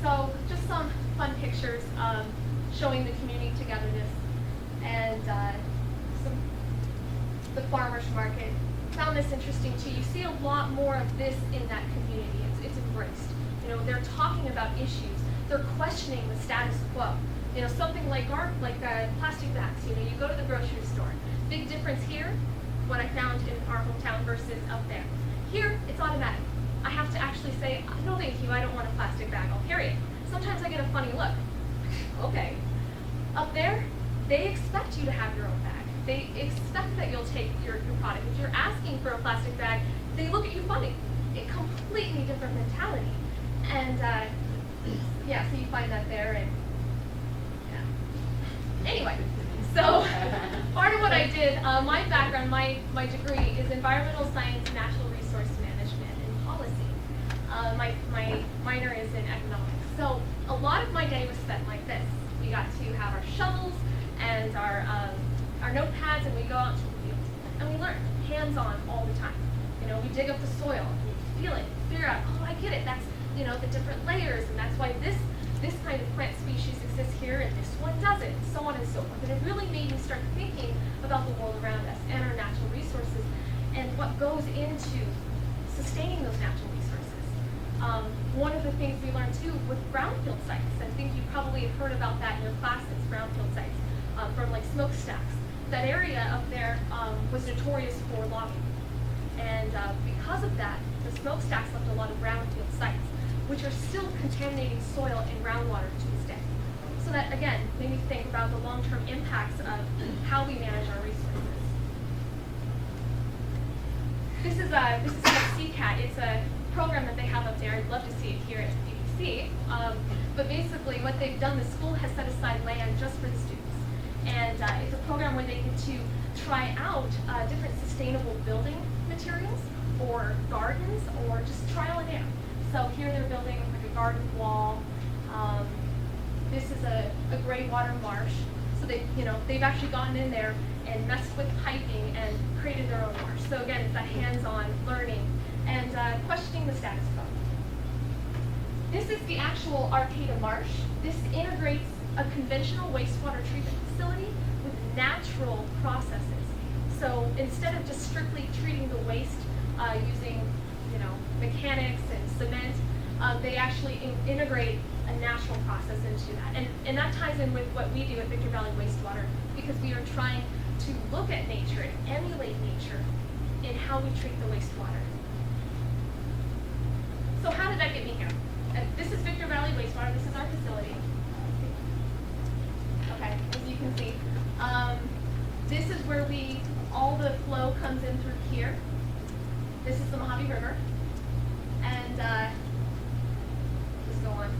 Speaker 5: So just some fun pictures showing the community togetherness and the farmers market. Found this interesting too. You see a lot more of this in that community. It's embraced. They're talking about issues. They're questioning the status quo. Something like plastic bags. You go to the grocery store. Big difference here, what I found in our hometown versus up there. Here, it's automatic. I have to actually say, no thank you, I don't want a plastic bag, I'll carry it. Sometimes I get a funny look. Okay. Up there, they expect you to have your own bag. They expect that you'll take your product. If you're asking for a plastic bag, they look at you funny. A completely different mentality. And yeah, so you find that there. And yeah. Anyway, so part of what I did, my background, my degree is environmental science, natural resource management, and policy. My minor is in economics. So a lot of my day was spent like this. We got to have our shovels and our notepads, and we go out to the field. And we learn hands-on all the time. We dig up the soil, we feel it, figure out, oh, I get it, that's, the different layers, and that's why this kind of plant species exists here, and this one doesn't, so on and so forth. And it really made me start thinking about the world around us and our natural resources, and what goes into sustaining those natural resources. One of the things we learned too with brownfield sites, I think you probably have heard about that in your classes, brownfield sites, from like smokestacks. That area up there was notorious for logging. And because of that, the smokestacks left a lot of brownfield sites, which are still contaminating soil and groundwater to this day. So that, again, made me think about the long-term impacts of how we manage our resources. This is called CCAT. It's a program that they have up there. I'd love to see it here at BBC. But basically, what they've done, the school has set aside land just for the students. And it's a program where they get to try out different sustainable building materials or gardens or just trial and error. So here they're building like a garden wall. This is a gray water marsh. So they've actually gotten in there and messed with piping and created their own marsh. So again, it's that hands-on learning and questioning the status quo. This is the actual Arcata Marsh. This integrates a conventional wastewater treatment facility with natural processes. So instead of just strictly treating the waste using, mechanics and cement, they actually integrate a natural process into that. And that ties in with what we do at Victor Valley Wastewater, because we are trying to look at nature and emulate nature in how we treat the wastewater. So how did that get me here? This is Victor Valley Wastewater. This is our facility. Okay, as you can see. This is where all the flow comes in through here. This is the Mojave River. And just go on.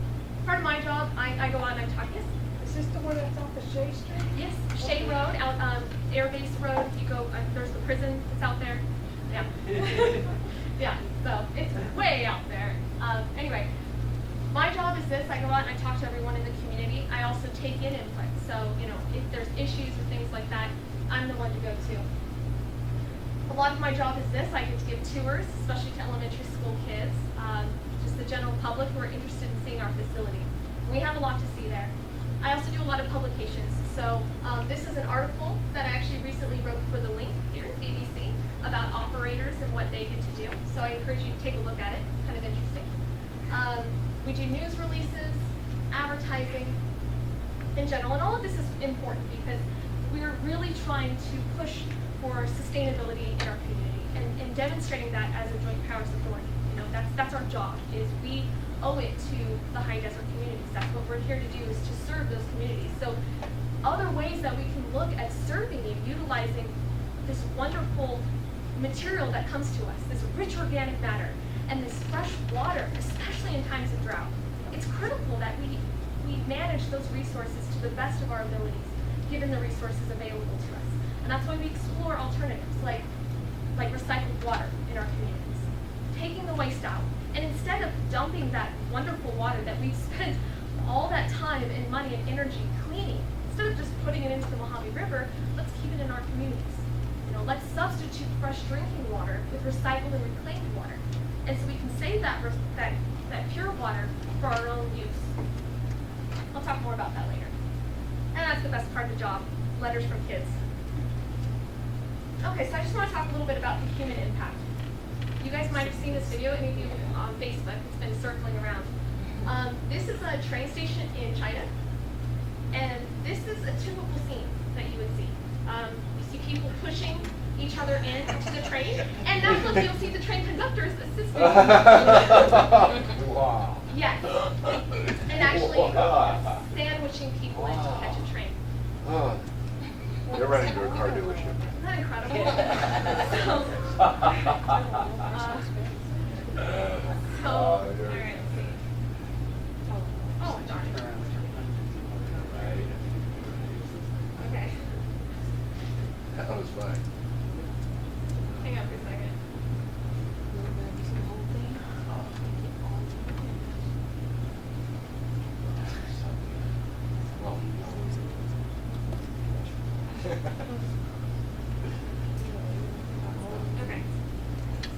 Speaker 5: Part of my job, I go out and I talk. Yes?
Speaker 8: Is this the one that's off the Shea Street?
Speaker 5: Yes, Shea Road, out Air Base Road. You go, there's the prison that's out there. Yeah. Yeah, so it's way out there. Anyway, my job is this. I go out and I talk to everyone in the community. I also take in input. So, if there's issues or things like that, I'm the one to go to. A lot of my job is this. I get to give tours, especially to elementary school kids, just the general public who are interested in seeing our facility. We have a lot to see there. I also do a lot of publications. So this is an article that I actually recently wrote for the Link here at BBC about operators and what they get to do. So I encourage you to take a look at it. It's kind of interesting. We do news releases, advertising in general, and all of this is important because we're really trying to push for sustainability in our community and demonstrating that as a joint powers authority. That's our job, is we owe it to the high desert communities. That's what we're here to do, is to serve those communities. So other ways that we can look at serving and utilizing this wonderful material that comes to us, this rich organic matter, and this fresh water, especially in times of drought. It's critical that we manage those resources to the best of our abilities, given the resources available to us. And that's why we explore alternatives like recycled water in our communities, taking the waste out. And instead of dumping that wonderful water that we've spent all that time and money and energy cleaning, instead of just putting it into the Mojave River, let's keep it in our communities. Let's substitute fresh drinking water with recycled and reclaimed water. And so we can save that pure water for our own use. I'll talk more about that later. And that's the best part of the job, letters from kids. Okay, so I just want to talk a little bit about the human impact. You guys might have seen this video, any of you on Facebook, it's been circling around. This is a train station in China, and this is a typical scene that you would see. You see people pushing each other into the train, and that's when you'll see the train conductors assisting.
Speaker 7: Wow.
Speaker 5: Yes, and actually sandwiching people in to catch a train.
Speaker 7: Oh, they're running into a car dealership.
Speaker 5: Isn't that incredible? All right, let's see. Oh, darn it. Okay,
Speaker 7: That was fine.
Speaker 5: hang on for a second. Okay,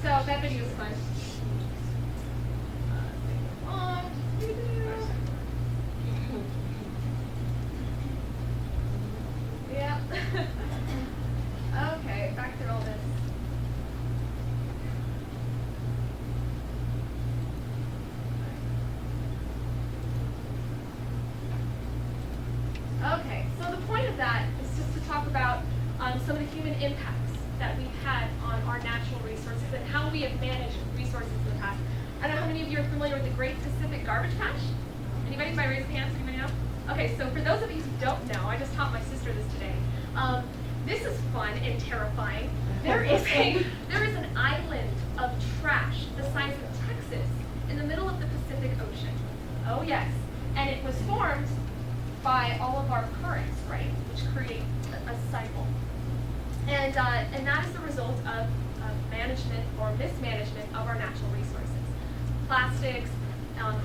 Speaker 5: so that video was fun. Yeah. Okay, back through all this. some of the human impacts that we've had on our natural resources and how we have managed resources in the past. I don't know how many of you are familiar with the Great Pacific Garbage Patch? Anybody? By raise of hands, anybody know? Okay, so for those of you who don't know, I just taught my sister this today. This is fun and terrifying. There is an island of trash the size of Texas in the middle of the Pacific Ocean. Oh yes, and it was formed by all of our currents, right, which create a cycle. And that is the result of management or mismanagement of our natural resources. Plastics,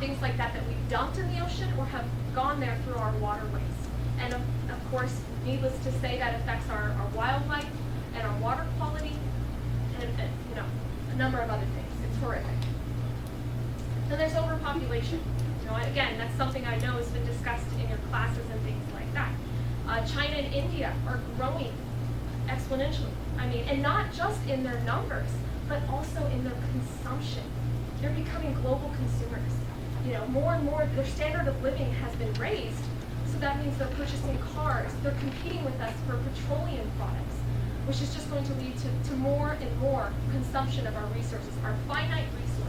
Speaker 5: things like that we've dumped in the ocean or have gone there through our waterways. And of course, needless to say, that affects our wildlife and our water quality and a number of other things. It's horrific. Then there's overpopulation. Again, that's something I know has been discussed in your classes and things like that. China and India are growing exponentially. And not just in their numbers, but also in their consumption. They're becoming global consumers. More and more, their standard of living has been raised, so that means they're purchasing cars. They're competing with us for petroleum products, which is just going to lead to more and more consumption of our resources, our finite resources.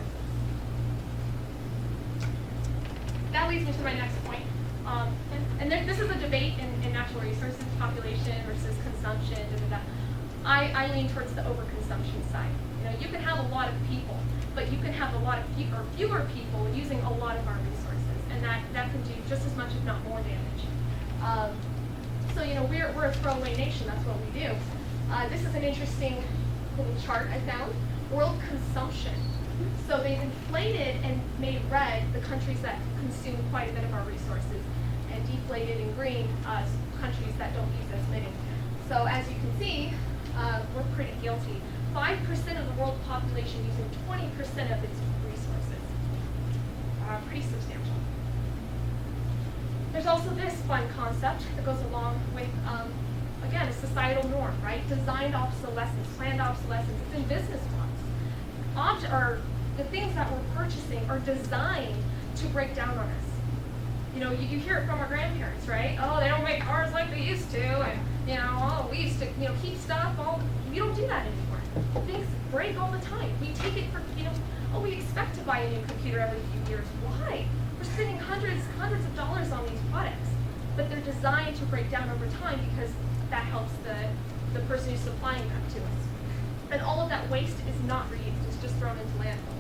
Speaker 5: That leads me to my next point. This is a debate in natural resources, population versus consumption, I lean towards the overconsumption side. You can have a lot of people, but you can have a lot of fewer people using a lot of our resources, and that can do just as much, if not more, damage. So we're a throwaway nation. That's what we do. This is an interesting little chart I found. World consumption. So they've inflated and made red the countries that consume quite a bit of our resources, and deflated in green countries that don't use as many. So as you can see, we're pretty guilty. 5% of the world population using 20% of its resources. Pretty substantial. There's also this fun concept that goes along with, again, a societal norm, right? Designed obsolescence, planned obsolescence. It's in business models. The things that we're purchasing are designed to break down on us. You hear it from our grandparents, right? Oh, they don't make cars like they used to, and we used to, keep stuff. We don't do that anymore. Things break all the time. We take it for, we expect to buy a new computer every few years. Why? We're spending hundreds of dollars on these products, but they're designed to break down over time because that helps the person who's supplying them to us. And all of that waste is not reused. It's just thrown into landfills.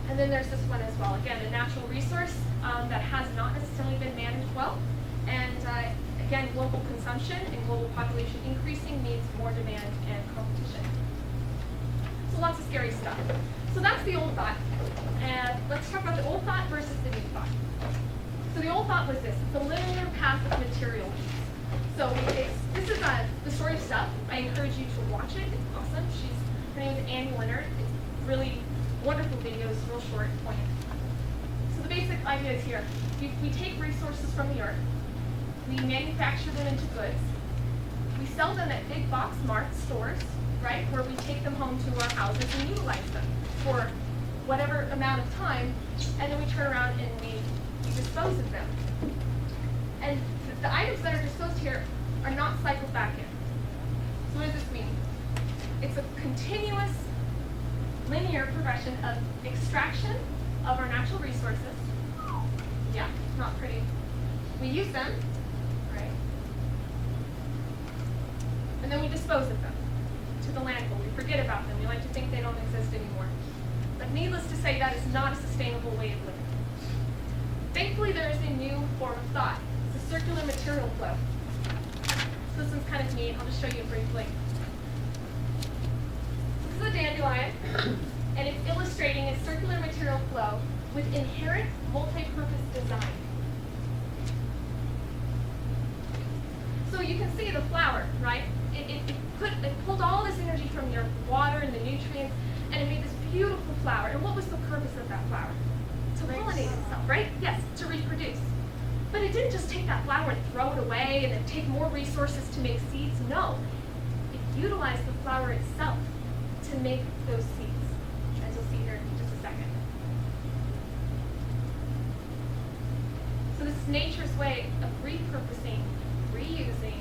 Speaker 5: And then there's this one as well. Again, a natural resource that has not necessarily been managed well. And again, global consumption and global population increasing means more demand and competition. So lots of scary stuff. So that's the old thought. And let's talk about the old thought versus the new thought. So the old thought was this: it's a linear path of material use. So this is the story of Stuff. I encourage you to watch it. It's awesome. Her name is Annie Leonard. It's really wonderful videos, real short, poignant. So the basic idea is here. We take resources from the earth. We manufacture them into goods. We sell them at big box mart stores, right, where we take them home to our houses and utilize them for whatever amount of time, and then we turn around and we dispose of them. And the items that are disposed here are not cycled back in. So what does this mean? It's a continuous, linear progression of extraction of our natural resources. Yeah, not pretty. We use them, right? And then we dispose of them to the landfill. We forget about them. We like to think they don't exist anymore. But needless to say, that is not a sustainable way of living. Thankfully, there is a new form of thought. It's a circular material flow. So this one's kind of neat. I'll just show you it briefly. This is a dandelion, and it's illustrating a circular material flow with inherent multi-purpose design. So you can see the flower, right? It pulled all this energy from your water and the nutrients, and it made this beautiful flower. And what was the purpose of that flower? To pollinate itself, right? Yes, to reproduce. But it didn't just take that flower and throw it away and then take more resources to make seeds. No, it utilized the flower itself to make those seeds, as you'll see here in just a second. So this is nature's way of repurposing, reusing,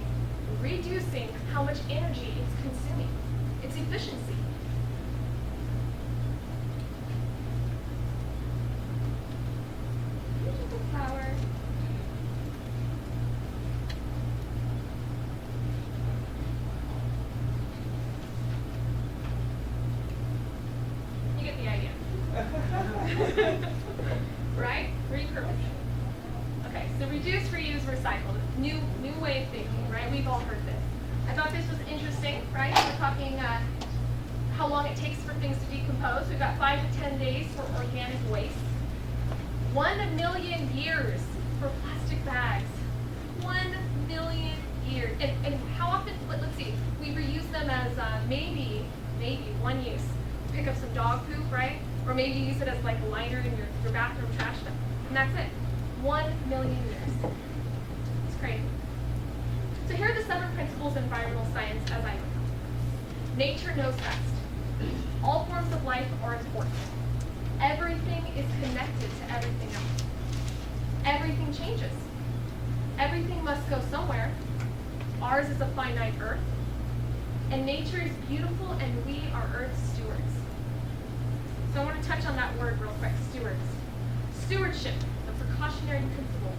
Speaker 5: reducing how much efficiency. Beautiful flower. You get the idea. Right? Repurpose. Okay, so reduce, reuse, recycle. New way of thinking, right? We've all heard this. I thought this was interesting, right? We're talking how long it takes for things to decompose. We've got 5 to 10 days for organic waste. 1 million years for plastic bags. 1 million years. And how often, let's see, we reuse them as maybe one use. Pick up some dog poop, right? Or maybe use it as like a liner in your bathroom trash bin. And that's it. 1 million years. It's crazy. So here are the 7 principles of environmental science as I look. Nature knows best. All forms of life are important. Everything is connected to everything else. Everything changes. Everything must go somewhere. Ours is a finite Earth. And nature is beautiful and we are Earth's stewards. So I want to touch on that word real quick, stewards. Stewardship, the precautionary principle.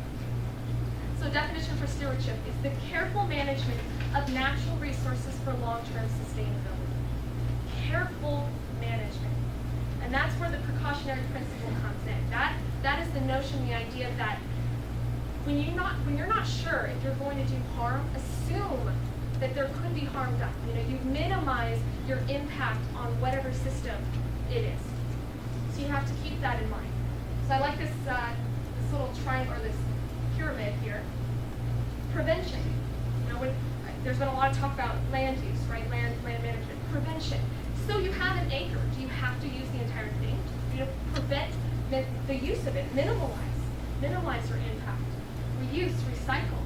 Speaker 5: So definition for stewardship is the careful management of natural resources for long-term sustainability. Careful management. And that's where the precautionary principle comes in. That is the notion, the idea that when you're not sure if you're going to do harm, assume that there could be harm done. You minimize your impact on whatever system it is. So you have to keep that in mind. So I like this little triangle, or this pyramid here. Prevention. There's been a lot of talk about land use, right? Land management. Prevention. So you have an acre. Do you have to use the entire thing? You prevent the use of it. Minimize your impact. Reuse, recycle.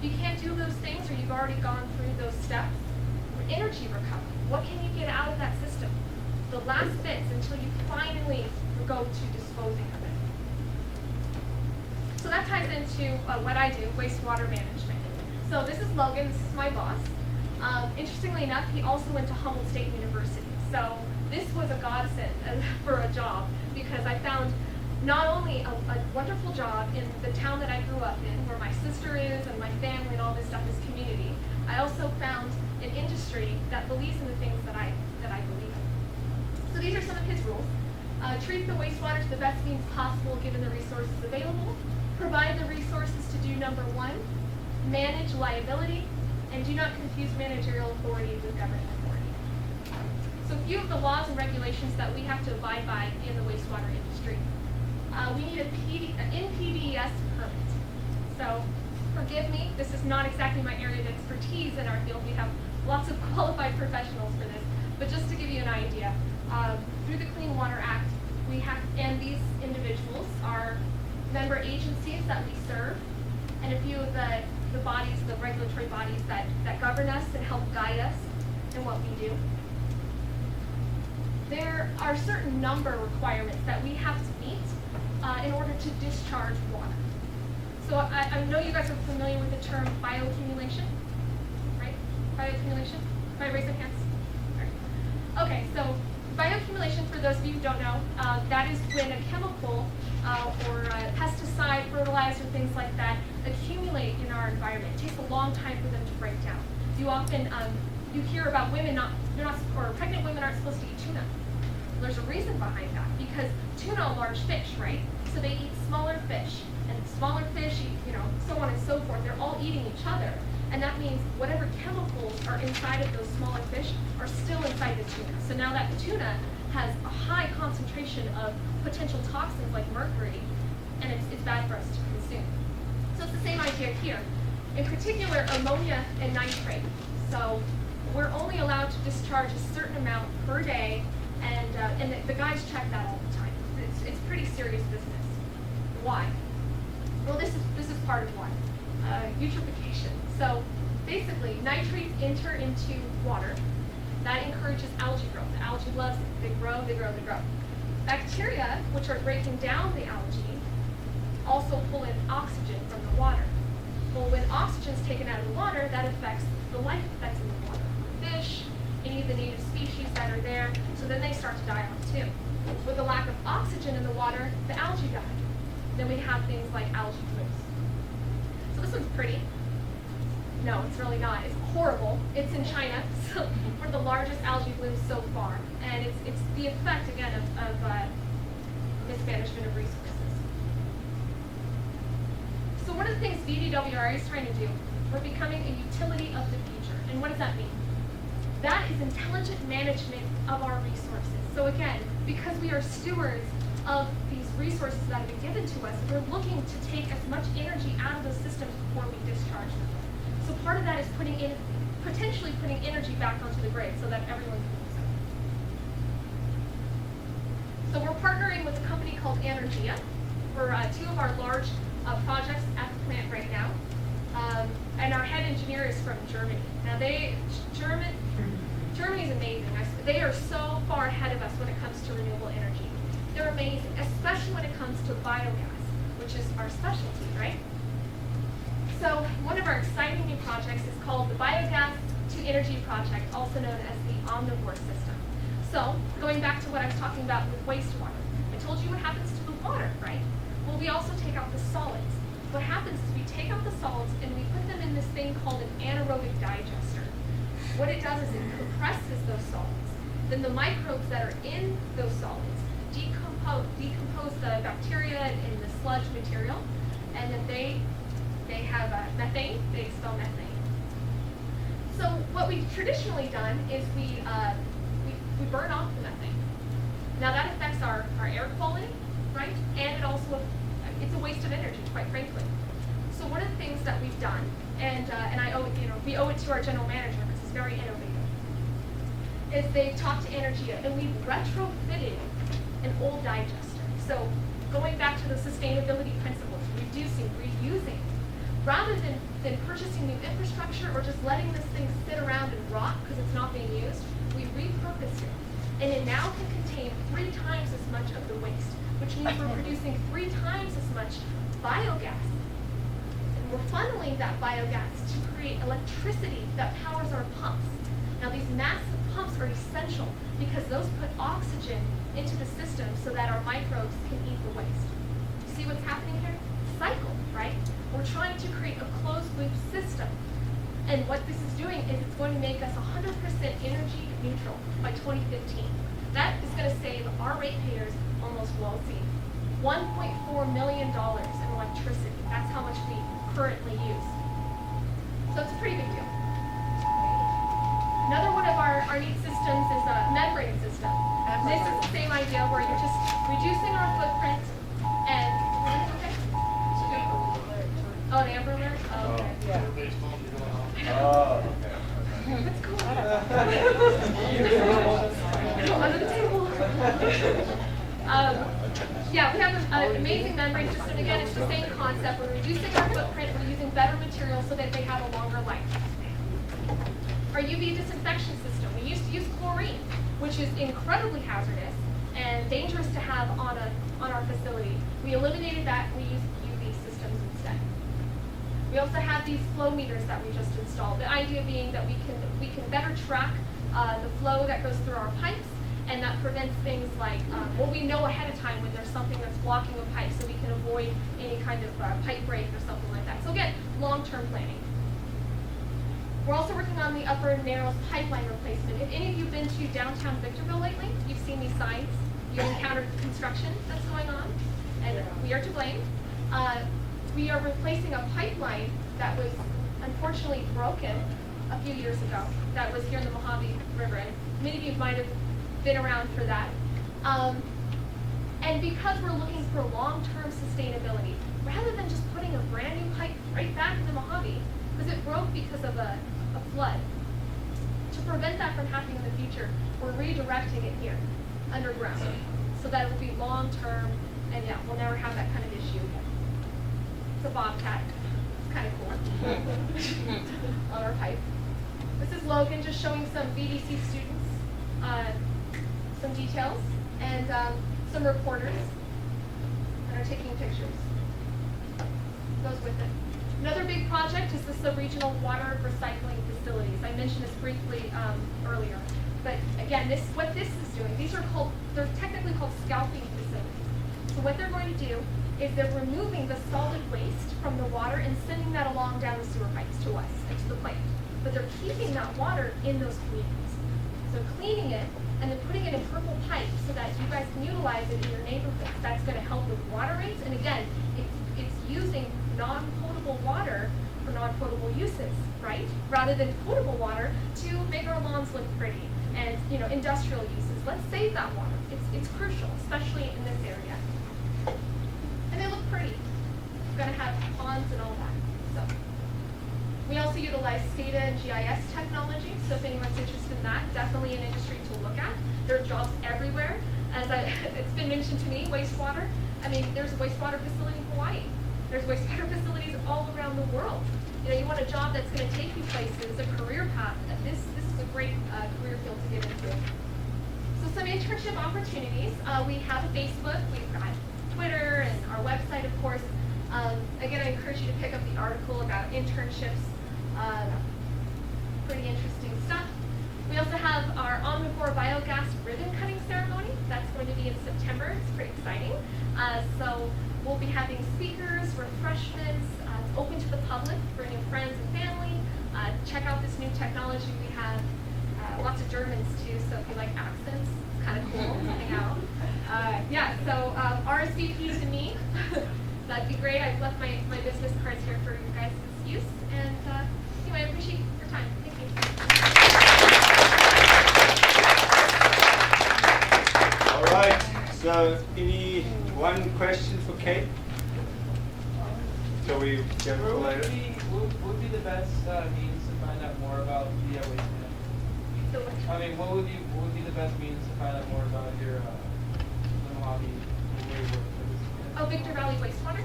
Speaker 5: You can't do those things, or you've already gone through those steps. Energy recovery. What can you get out of that system? The last bits until you finally go to disposing of it. So that ties into what I do, wastewater management. So this is Logan, this is my boss. Interestingly enough, he also went to Humboldt State University. So this was a godsend for a job, because I found not only a wonderful job in the town that I grew up in, where my sister is and my family and all this stuff is community, I also found an industry that believes in the things that I believe in. So these are some of his rules. Treat the wastewater to the best means possible given the resources available. Provide the resources to do number 1. Manage liability. And do not confuse managerial authority with government authority. So a few of the laws and regulations that we have to abide by in the wastewater industry. We need an NPDES permit. So forgive me, this is not exactly my area of expertise in our field. We have lots of qualified professionals for this. But just to give you an idea, through the Clean Water Act, we have, and these individuals are member agencies that we serve, and a few of the bodies, the regulatory bodies that govern us and help guide us in what we do. There are certain number requirements that we have to meet in order to discharge water. So I know you guys are familiar with the term bioaccumulation, right? Bioaccumulation? Right, raise your hands. All right. Okay, so bioaccumulation, for those of you who don't know, that is when a chemical or a pesticide, fertilizer, things like that accumulate in our environment. It takes a long time for them to break down. You often you hear about women or pregnant women aren't supposed to eat tuna. There's a reason behind that, because tuna are large fish, right? So they eat smaller fish, and smaller fish eat, so on and so forth. They're all eating each other, and that means whatever chemicals are inside of those smaller fish are still inside the tuna. So now that tuna has a high concentration of potential toxins like mercury, and it's bad for us to consume. So it's the same idea here. In particular, ammonia and nitrate. So we're only allowed to discharge a certain amount per day, and the guys check that all the time. It's pretty serious business. Why? Well, this is part of why. Eutrophication. So basically, nitrates enter into water. That encourages algae growth. The algae loves it. They grow, they grow, they grow. Bacteria, which are breaking down the algae, also pull in oxygen from the water. Well, when oxygen is taken out of the water, that affects the life that's in the water. Fish, any of the native species there, so then they start to die off too. With the lack of oxygen in the water, the algae die. Then we have things like algae blooms. So this one's pretty. No, it's really not. It's horrible. It's in China, so one of the largest algae blooms so far. And it's the effect, again, of mismanagement of resources. So one of the things VDWRA is trying to do, we're becoming a utility of the future. And what does that mean? That is intelligent management of our resources. So again, because we are stewards of these resources that have been given to us, we're looking to take as much energy out of those systems before we discharge them. So part of that is potentially putting energy back onto the grid so that everyone can use it. So we're partnering with a company called Energia for two of our large projects at the plant right now. And our head engineer is from Germany. Now Germany is amazing. They are so far ahead of us when it comes to renewable energy. They're amazing, especially when it comes to biogas, which is our specialty, right? So one of our exciting new projects is called the Biogas to Energy Project, also known as the Omnivore System. So going back to what I was talking about with wastewater, I told you what happens to the water, right? Well, we also take out the solids. What happens is we take out the solids and we put them in this thing called an anaerobic digester. What it does is it compresses those solids. Then the microbes that are in those solids decompose the bacteria in the sludge material, and then they have methane, they expel methane. So what we've traditionally done is we burn off the methane. Now that affects our air quality, right? And it also, it's a waste of energy, quite frankly. So one of the things that we've done, and we owe it to our general manager because he's very innovative, is they've talked to Energia and we've retrofitted an old digester. So going back to the sustainability principles, reducing, reusing, rather than purchasing new infrastructure or just letting this thing sit around and rot because it's not being used, we repurposed it. And it now can contain 3 times as much of the waste, which means we're producing 3 times as much biogas. And we're funneling that biogas to create electricity that powers our pumps. Now these massive pumps are essential because those put oxygen into the system so that our microbes can eat the waste. You see what's happening here? Cycle, right? We're trying to create a closed loop system. And what this is doing is it's going to make us 100% energy neutral by 2015. That is going to save our ratepayers almost, well, let's see, $1.4 million in electricity. That's how much we currently use. So it's a pretty big deal. Another one of our neat systems is a membrane system. This is the same idea where you're just reducing our footprint and, okay? Oh, an Amber Alert? Oh, okay.
Speaker 2: Everybody's phones are going off.
Speaker 6: Oh, okay.
Speaker 5: That's cool. Under the table. Yeah, we have an amazing membrane system. Again, it's the same concept. We're reducing our footprint. We're using better materials so that they have a longer life. Our UV disinfection system. We used to use chlorine, which is incredibly hazardous and dangerous to have on our facility. We eliminated that and we use UV systems instead. We also have these flow meters that we just installed. The idea being that we can better track the flow that goes through our pipes, and that prevents things like, we know ahead of time when there's something that's blocking a pipe so we can avoid any kind of pipe break or something like that. So again, long-term planning. We're also working on the Upper Narrows pipeline replacement. If any of you have been to downtown Victorville lately, you've seen these signs. You've encountered the construction that's going on, and we are to blame. We are replacing a pipeline that was unfortunately broken a few years ago. That was here in the Mojave River, and many of you might have been around for that. And because we're looking for long-term sustainability, rather than just putting a brand new pipe right back in the Mojave, because it broke because of a flood, to prevent that from happening in the future, we're redirecting it here, underground, so that it will be long-term, and yeah, we'll never have that kind of issue again. It's a bobcat. It's kind of cool on our pipe. This is Logan just showing some VDC students some details, and some reporters that are taking pictures. Goes with it. Another big project is the sub-regional water recycling facilities. I mentioned this briefly earlier. But again, what this is doing, they're technically called scalping facilities. So what they're going to do is they're removing the solid waste from the water and sending that along down the sewer pipes to us and to the plant. But they're keeping that water in those communities. So cleaning it and then putting it in purple pipes so that you guys can utilize it in your neighborhoods. That's going to help with water rates. And again, it's using non-potable water for non-potable uses, right? Rather than potable water to make our lawns look pretty and industrial uses. Let's save that water. It's crucial, especially in this area. And they look pretty. We're going to have ponds and all that. So we also utilize SCADA and GIS technology. So if anyone's interested in that, definitely an industry to look at. There are jobs everywhere. It's been mentioned to me, wastewater. I mean, there's a wastewater facility in Hawaii. There's wastewater facilities all around the world. You want a job that's going to take you places, a career path. This is a great career field to get into. So some internship opportunities. We have a Facebook, we've got Twitter, and our website, of course. Again, I encourage you to pick up the article about internships. Pretty interesting stuff. We also have our omnivore biogas ribbon cutting ceremony. That's going to be in September. It's pretty exciting. So we'll be having speakers, refreshments. It's open to the public. Bring your friends and family. Check out this new technology we have. Lots of Germans too, so if you like accents, it's kind of cool to hang out. Yeah, so RSVP to me. That'd be great. I've left my business cards here for you guys' use. And anyway, I appreciate your time. Thank you.
Speaker 1: All right, so one question for Kate? So we get
Speaker 3: Where
Speaker 1: later.
Speaker 3: would be the best means to find out more about the waste management? I mean, what would be the best means to find out more about your little hobby? Where you work for this?
Speaker 5: Oh, Victor Valley Wastewater?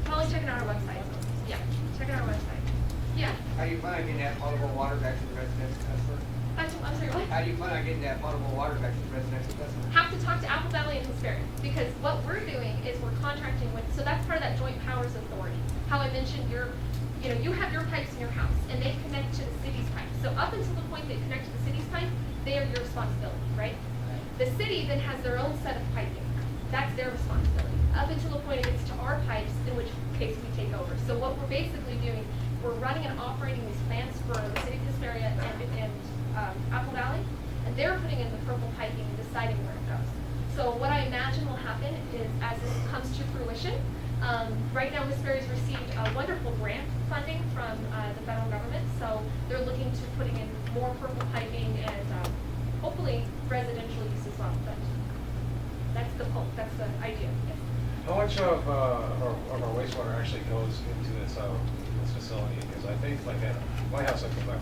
Speaker 5: Probably checking out our website. Yeah, check out our website. Yeah.
Speaker 9: How do you plan on getting that potable water back to the residents, Customer?
Speaker 5: I'm sorry, what?
Speaker 9: How do you plan on getting that potable water back to the residents, Customer?
Speaker 5: Have to talk to Apple Valley and Hesperia because what we're doing is we're contracting with, so that's part of that joint powers authority. How I mentioned you have your pipes in your house and they connect to the city's pipes. So up until the point they connect to the city's pipe, they are your responsibility, right? The city then has their own set of piping. That's their responsibility. Up until the point it gets to our pipes, in which case we take over. So what we're basically doing, we're running and operating these plants for the city of Hesperia and Apple Valley, and they're putting in the purple piping and deciding where it goes. So what I imagine will happen is as this comes to fruition, right now Hesperia's received a wonderful grant funding from the federal government, so they're looking to putting in more purple piping and hopefully residential use as well. But that's the hope, that's the idea. Yes.
Speaker 6: How much of our wastewater actually goes into this facility? Because I think like at my house, I come back,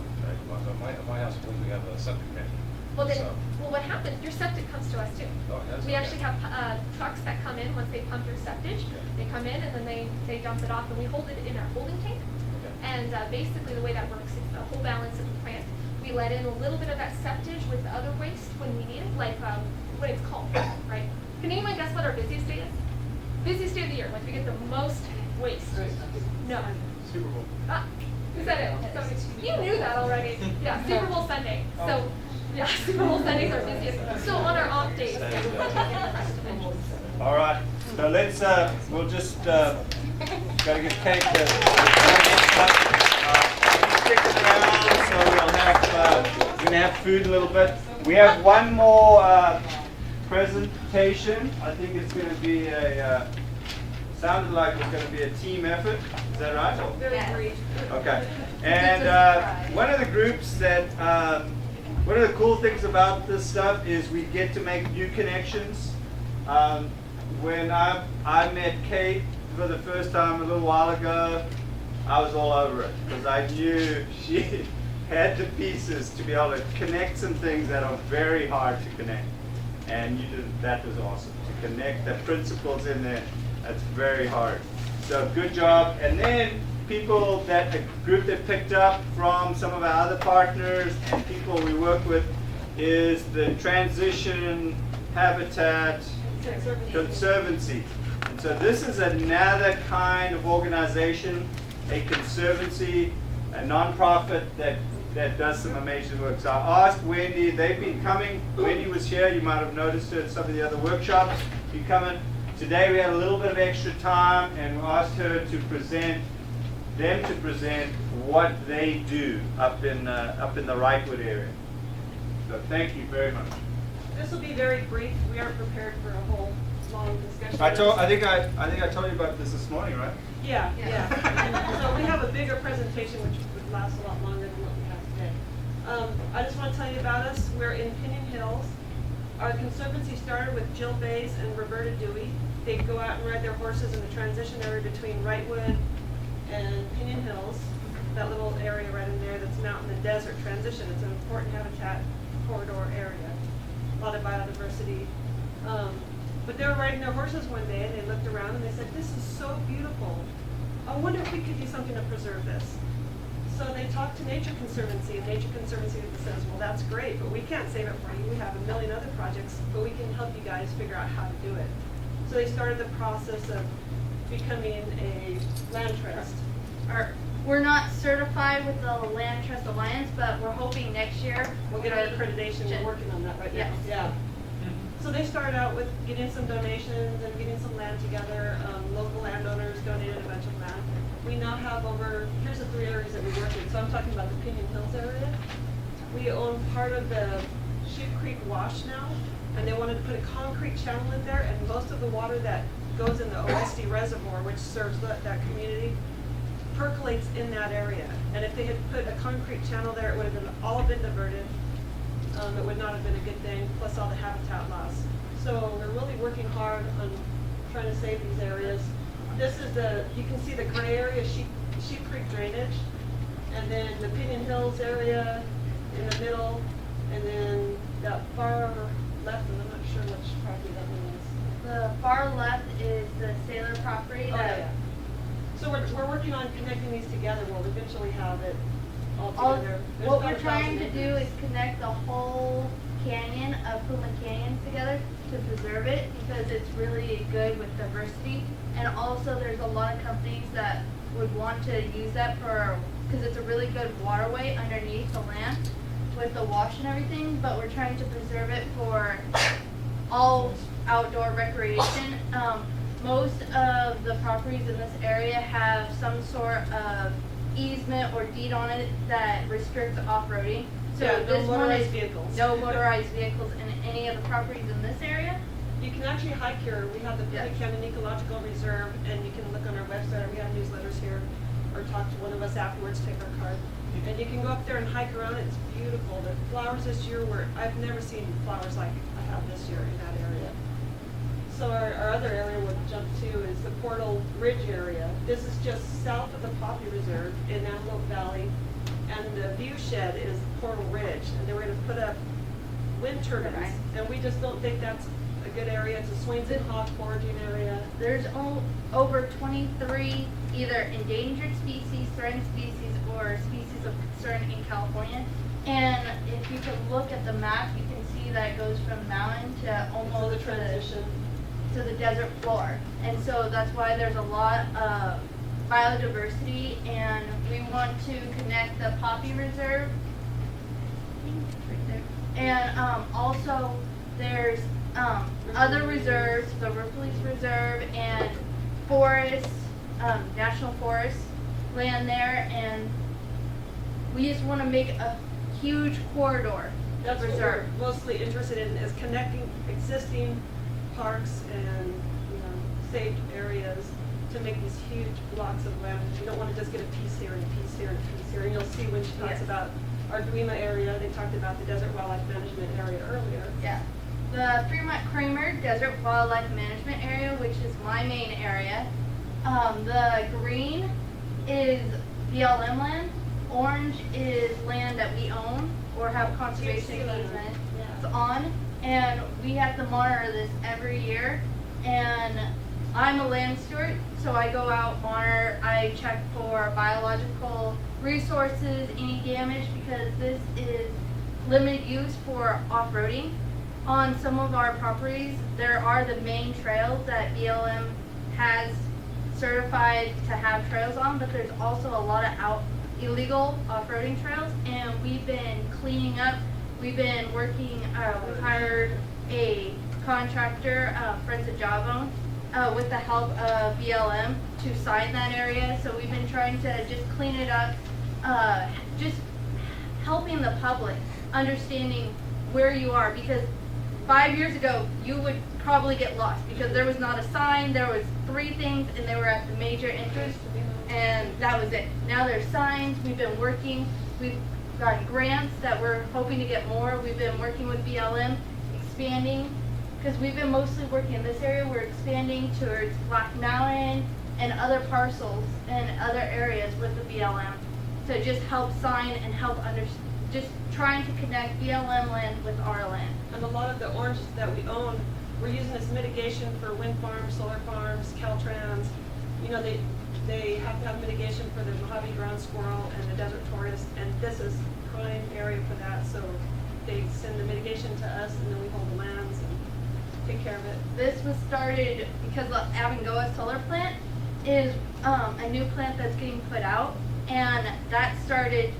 Speaker 6: right? My house, I believe we have a septic tank.
Speaker 5: Well, then,
Speaker 6: So-
Speaker 5: well, what happens? Your septic comes to us too.
Speaker 6: Oh, it does?
Speaker 5: We actually
Speaker 6: Okay.
Speaker 5: have trucks that come in once they pump your septic. They come in and then they dump it off, and we hold it in our holding tank.
Speaker 6: Okay.
Speaker 5: And basically, the way that works is the whole balance of the plant. We let in a little bit of that septic with the other waste when we need it, like what it's called, right? Can anyone guess what our busiest day is? Busiest day of the year, like we get the most waste. No.
Speaker 2: Super Bowl.
Speaker 5: Who said it? Somebody. You knew that already. Yeah, Super Bowl Sunday. So, yeah, Super Bowl Sundays are busiest. So on our off days.
Speaker 1: All right, so let's, we'll just, gotta give Kate the stick around, so we're gonna have food in a little bit. We have one more, presentation. I think it's gonna be sounded like it's gonna be a team effort. Is that right?
Speaker 4: Very brief.
Speaker 1: Okay. And one of the groups that, one of the cool things about this stuff is we get to make new connections. When I met Kate for the first time a little while ago, I was all over it because I knew she had the pieces to be able to connect some things that are very hard to connect. And you did, that was awesome. To connect the principles in there, that's very hard. So good job. And then people that, a group that picked up from some of our other partners and people we work with is the Transition Habitat Conservancy. And so this is another kind of organization, a conservancy, a nonprofit that that does some amazing work. So I asked Wendy, they've been coming, Wendy was here, you might have noticed her at some of the other workshops, be coming. Today we had a little bit of extra time and we asked her to present, what they do up in the Wrightwood area. So thank you very much.
Speaker 8: This will be very brief. We aren't prepared for a whole long discussion.
Speaker 1: I think I told you about this morning, right?
Speaker 8: Yeah. So we have a bigger presentation which would last a lot longer than what we have today. I just want to tell you about us. We're in Pinion Hills. Our Conservancy started with Jill Bays and Roberta Dewey. They go out and ride their horses in the transition area between Wrightwood and Pinion Hills, that little area right in there that's mountain and desert transition. It's an important habitat corridor area, a lot of biodiversity. But they were riding their horses one day and they looked around and they said, this is so beautiful. I wonder if we could do something to preserve this. So they talked to Nature Conservancy, and Nature Conservancy says, well, that's great, but we can't save it for you. We have a million other projects, but we can help you guys figure out how to do it. So they started the process of becoming a land trust.
Speaker 10: We're not certified with the Land Trust Alliance, but we're hoping next year
Speaker 8: We'll get our accreditation. We're working on that right now.
Speaker 10: Yes.
Speaker 8: Yeah. So they started out with getting some donations and getting some land together. Local landowners donated a bunch of land. We now have here's the 3 areas that we work in. So I'm talking about the Pinion Hills area. We own part of the Sheep Creek Wash now, and they wanted to put a concrete channel in there, and most of the water that goes in the OSD reservoir, which serves that community, percolates in that area. And if they had put a concrete channel there, it would have all been diverted. It would not have been a good thing, plus all the habitat loss. So we're really working hard on trying to save these areas. This is you can see the gray area, Sheep Creek drainage, and then the Pinion Hills area in the middle, and then that far left, and I'm not sure which property that one is.
Speaker 10: The far left is the Sailor property.
Speaker 8: Oh, yeah. So we're working on connecting these together. We'll eventually have it all together. There's
Speaker 10: What
Speaker 8: about
Speaker 10: we're trying
Speaker 8: 1,000
Speaker 10: to do
Speaker 8: acres.
Speaker 10: is connect the whole canyon of Puma Canyon together to preserve it, because it's really good with diversity. And also there's a lot of companies that would want to use that because it's a really good waterway underneath the land with the wash and everything, but we're trying to preserve it for all outdoor recreation. Most of the properties in this area have some sort of easement or deed on it that restricts off-roading. So
Speaker 8: Yeah, no
Speaker 10: this one
Speaker 8: motorized
Speaker 10: is
Speaker 8: vehicles.
Speaker 10: no motorized vehicles in any of the properties in this area.
Speaker 8: You can actually hike here. We have the Pima
Speaker 10: Yes.
Speaker 8: Canyon Ecological Reserve, and you can look on our website. We have newsletters here, or talk to one of us afterwards, take our card. And you can go up there and hike around. It's beautiful. The flowers this year I've never seen flowers like I have this year in that area. So our other area we'll jump to is the Portal Ridge area. This is just south of the Poppy Reserve in Antelope Valley. And the view shed is Portal Ridge. And they were going to put up wind turbines.
Speaker 10: Right.
Speaker 8: And we just don't think that's a good area. It's a Swains and Hawk foraging area.
Speaker 10: There's over 23 either endangered species, threatened species, or species of concern in California. And if you can look at the map, you can see that it goes from mountain to
Speaker 8: So
Speaker 10: almost
Speaker 8: the transition.
Speaker 10: to the desert floor. And so that's why there's a lot of biodiversity, and we want to connect the Poppy Reserve right there. And also there's other reserves, the Ripley's Reserve and forests, national forest land there, and we just want to make a huge corridor
Speaker 8: That's what
Speaker 10: reserve.
Speaker 8: we're mostly interested in, is connecting existing parks and, saved areas to make these huge blocks of land. You don't want to just get a piece here and a piece here and a piece here. And you'll see when she talks
Speaker 10: Yes.
Speaker 8: about our Guima area, they talked about the Desert Wildlife Management area earlier.
Speaker 10: Yeah. The Fremont Kramer Desert Wildlife Management Area, which is my main area. The green is BLM land. Orange is land that we own or have conservation
Speaker 8: that.
Speaker 10: easement
Speaker 8: Yeah.
Speaker 10: on. And we have to monitor this every year. And I'm a land steward, so I go out, monitor, I check for biological resources, any damage, because this is limited use for off-roading. On some of our properties, there are the main trails that BLM has certified to have trails on, but there's also a lot of illegal off-roading trails, and we've been cleaning up. We've been working, we've hired a contractor, Friends of Jawbone, with the help of BLM to sign that area. So we've been trying to just clean it up, just helping the public, understanding where you are, because 5 years ago, you would probably get lost because there was not a sign, there was 3 things, and they were at the major entrance, and that was it. Now there's signs, we've been working, we've gotten grants that we're hoping to get more. We've been working with BLM, expanding, because we've been mostly working in this area. We're expanding towards Black Mountain and other parcels and other areas with the BLM to just help sign and help just trying to connect BLM land with our land.
Speaker 8: And a lot of the oranges that we own, we're using as mitigation for wind farms, solar farms, Caltrans. You know, they have to have mitigation for the Mojave ground squirrel and the desert tortoise, and this is prime area for that. So they send the mitigation to us, and then we hold the lands and take care of it.
Speaker 10: This was started because the Abengoa solar plant is a new plant that's getting put out, and that started.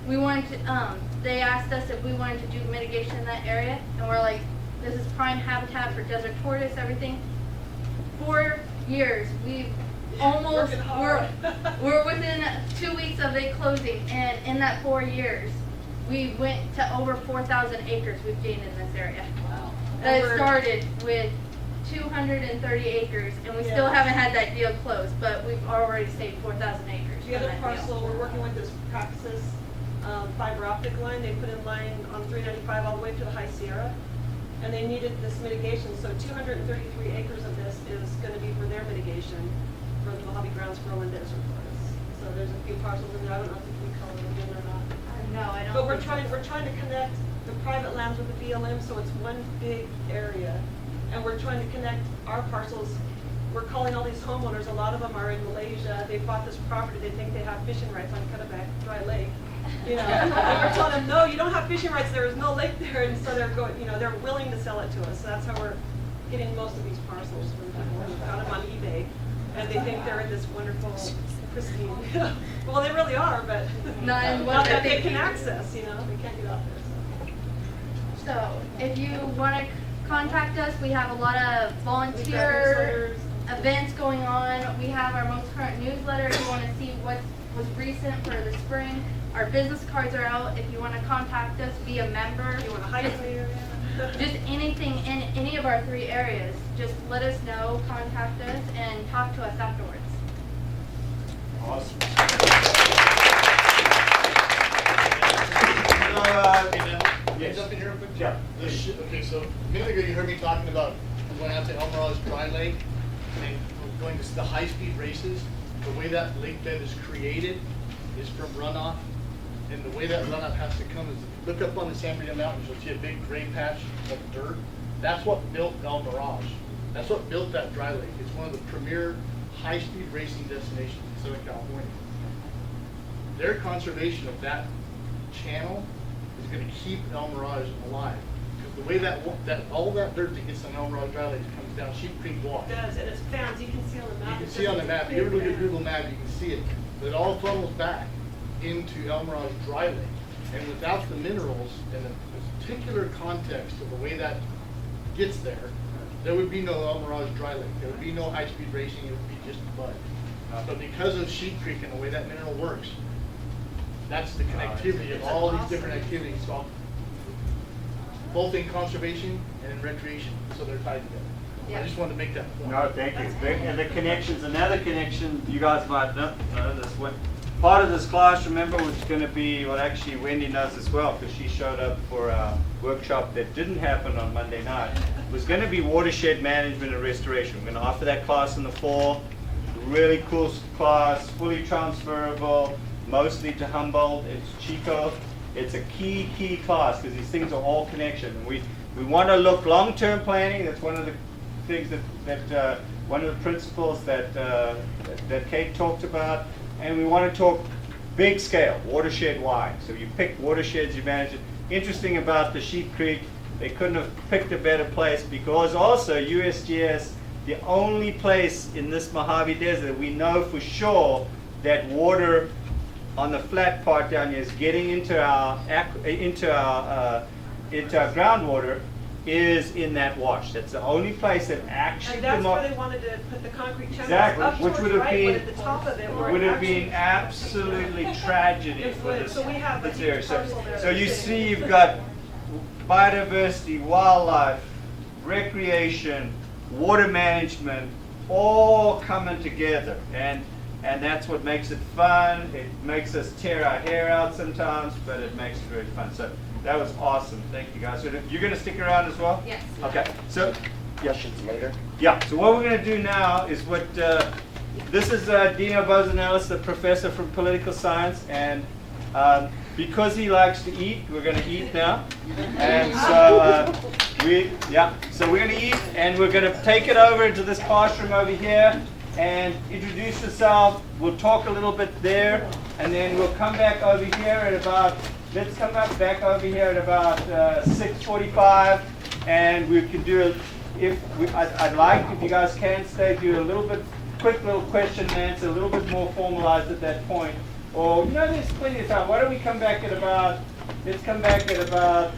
Speaker 10: We wanted to, they asked us if we wanted to do mitigation in that area, and we're like, this is prime habitat for desert tortoise, everything. 4 years, we've almost,
Speaker 8: Working hard.
Speaker 10: we're within 2 weeks of it closing, and in that 4 years, we went to over 4,000 acres we've gained in this area.
Speaker 8: Wow.
Speaker 10: That started with 230 acres, and we still haven't had that deal closed, but we've already saved 4,000 acres.
Speaker 8: The
Speaker 10: from
Speaker 8: other
Speaker 10: that
Speaker 8: parcel
Speaker 10: deal.
Speaker 8: we're working with is Praxis fiber optic line. They put in line on 395 all the way to the High Sierra, and they needed this mitigation. So 233 acres of this is going to be for their mitigation for the Mojave ground squirrel and desert tortoise. So there's a few parcels in there. I don't know if we color them in or not.
Speaker 10: No, I don't.
Speaker 8: But we're
Speaker 10: think so.
Speaker 8: trying to connect the private lands with the BLM, so it's one big area, and we're trying to connect our parcels. We're calling all these homeowners. A lot of them are in Malaysia. They bought this property. They think they have fishing rights on Cutterback Dry Lake. You know, and we're telling them, no, you don't have fishing rights. There is no lake there, and so they're going. You know, they're willing to sell it to us. So that's how we're getting most of these parcels from people who found them on eBay, and they think they're in this wonderful, pristine. Well, they really are, but
Speaker 10: Not in what
Speaker 8: not that
Speaker 10: they
Speaker 8: they can
Speaker 10: think.
Speaker 8: access. You know, they can't get out there. So.
Speaker 10: So, if you want to contact us, we have a lot of volunteer events going on. We have our most current newsletter if you want to see what was recent for the spring. Our business cards are out if you want to contact us, be a member.
Speaker 8: You want to hike in the area?
Speaker 10: Just anything in any of our 3 areas. Just let us know, contact us, and talk to us afterwards.
Speaker 1: Awesome.
Speaker 2: Can I jump in here real quick?
Speaker 1: Yeah.
Speaker 2: Okay, so a minute ago you heard me talking about going out to El Mirage Dry Lake and going to the high-speed races. The way that lake bed is created is from runoff, and the way that runoff has to come is, look up on the San Bernardino Mountains, you'll see a big gray patch of dirt. That's what built El Mirage. That's what built that dry lake. It's one of the premier high-speed racing destinations in Southern California. Their conservation of that channel is going to keep El Mirage alive. Because the way that all that dirt that gets on El Mirage Dry Lake comes down Sheep Creek Wash.
Speaker 8: It does, and it's fans. You can see on the map.
Speaker 2: You can see on the map. If you ever look at Google Map, you can see it. But it all funnels back into El Mirage Dry Lake. And without the minerals and the particular context of the way that gets there, there would be no El Mirage Dry Lake. There would be no high-speed racing. It would be just mud. But because of Sheep Creek and the way that mineral works, that's the connectivity of all these different activities, so both in conservation and in recreation, so they're tied together. I just wanted to make that point.
Speaker 1: No, thank you. And the connections, another connection, you guys might know this one. Part of this class, remember, was going to be, well, actually Wendy knows as well, because she showed up for a workshop that didn't happen on Monday night, was going to be watershed management and restoration. We're going to offer that class in the fall. Really cool class, fully transferable, mostly to Humboldt. It's Chico. It's a key class because these things are all connection. We want to look long-term planning. That's one of the things that one of the principles that Kate talked about. And we want to talk big scale, watershed wide. So you pick watersheds, you manage it. Interesting about the Sheep Creek, they couldn't have picked a better place because also USGS, the only place in this Mojave Desert that we know for sure that water on the flat part down here is getting into our groundwater is in that wash. That's the only place that actually
Speaker 8: And that's where they wanted to put the concrete channels
Speaker 1: Exactly,
Speaker 8: up
Speaker 1: which
Speaker 8: towards
Speaker 1: would have
Speaker 8: right,
Speaker 1: been-
Speaker 8: but at the top of it, where
Speaker 1: would
Speaker 8: it
Speaker 1: have been
Speaker 8: actually-
Speaker 1: absolutely tragedy for this,
Speaker 8: So we have a
Speaker 1: this
Speaker 8: huge
Speaker 1: area.
Speaker 8: parcel there
Speaker 1: So you
Speaker 8: that's
Speaker 1: see
Speaker 8: sitting.
Speaker 1: you've got biodiversity, wildlife, recreation, water management, all coming together. And that's what makes it fun. It makes us tear our hair out sometimes, but it makes it very fun. So that was awesome. Thank you guys. So you're going to stick around as well?
Speaker 5: Yes.
Speaker 1: Okay. So
Speaker 7: Questions later?
Speaker 1: yeah, so what we're going to do now is this is Dino Bozanelis, the professor from political science, and because he likes to eat, we're going to eat now. And so so we're going to eat, and we're going to take it over into this classroom over here, and introduce yourself. We'll talk a little bit there, and then we'll come back over here at about, let's come back over here at about 6:45, and we can do I'd like, if you guys can stay, do a little bit, quick little question and answer, a little bit more formalized at that point. Or, there's plenty of time. Why don't we come back at about, let's come back at about,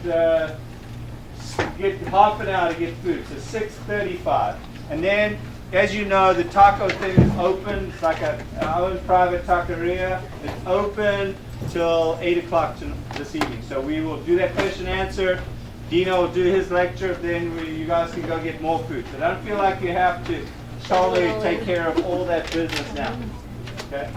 Speaker 1: get half an hour to get food, so 6:35. And then, as you know, the taco thing is open. It's like our own private taqueria. It's open till 8 o'clock this evening. So we will do that question and answer. Dino will do his lecture, then you guys can go get more food. So don't feel like you have to solely take care of all that business now. Okay?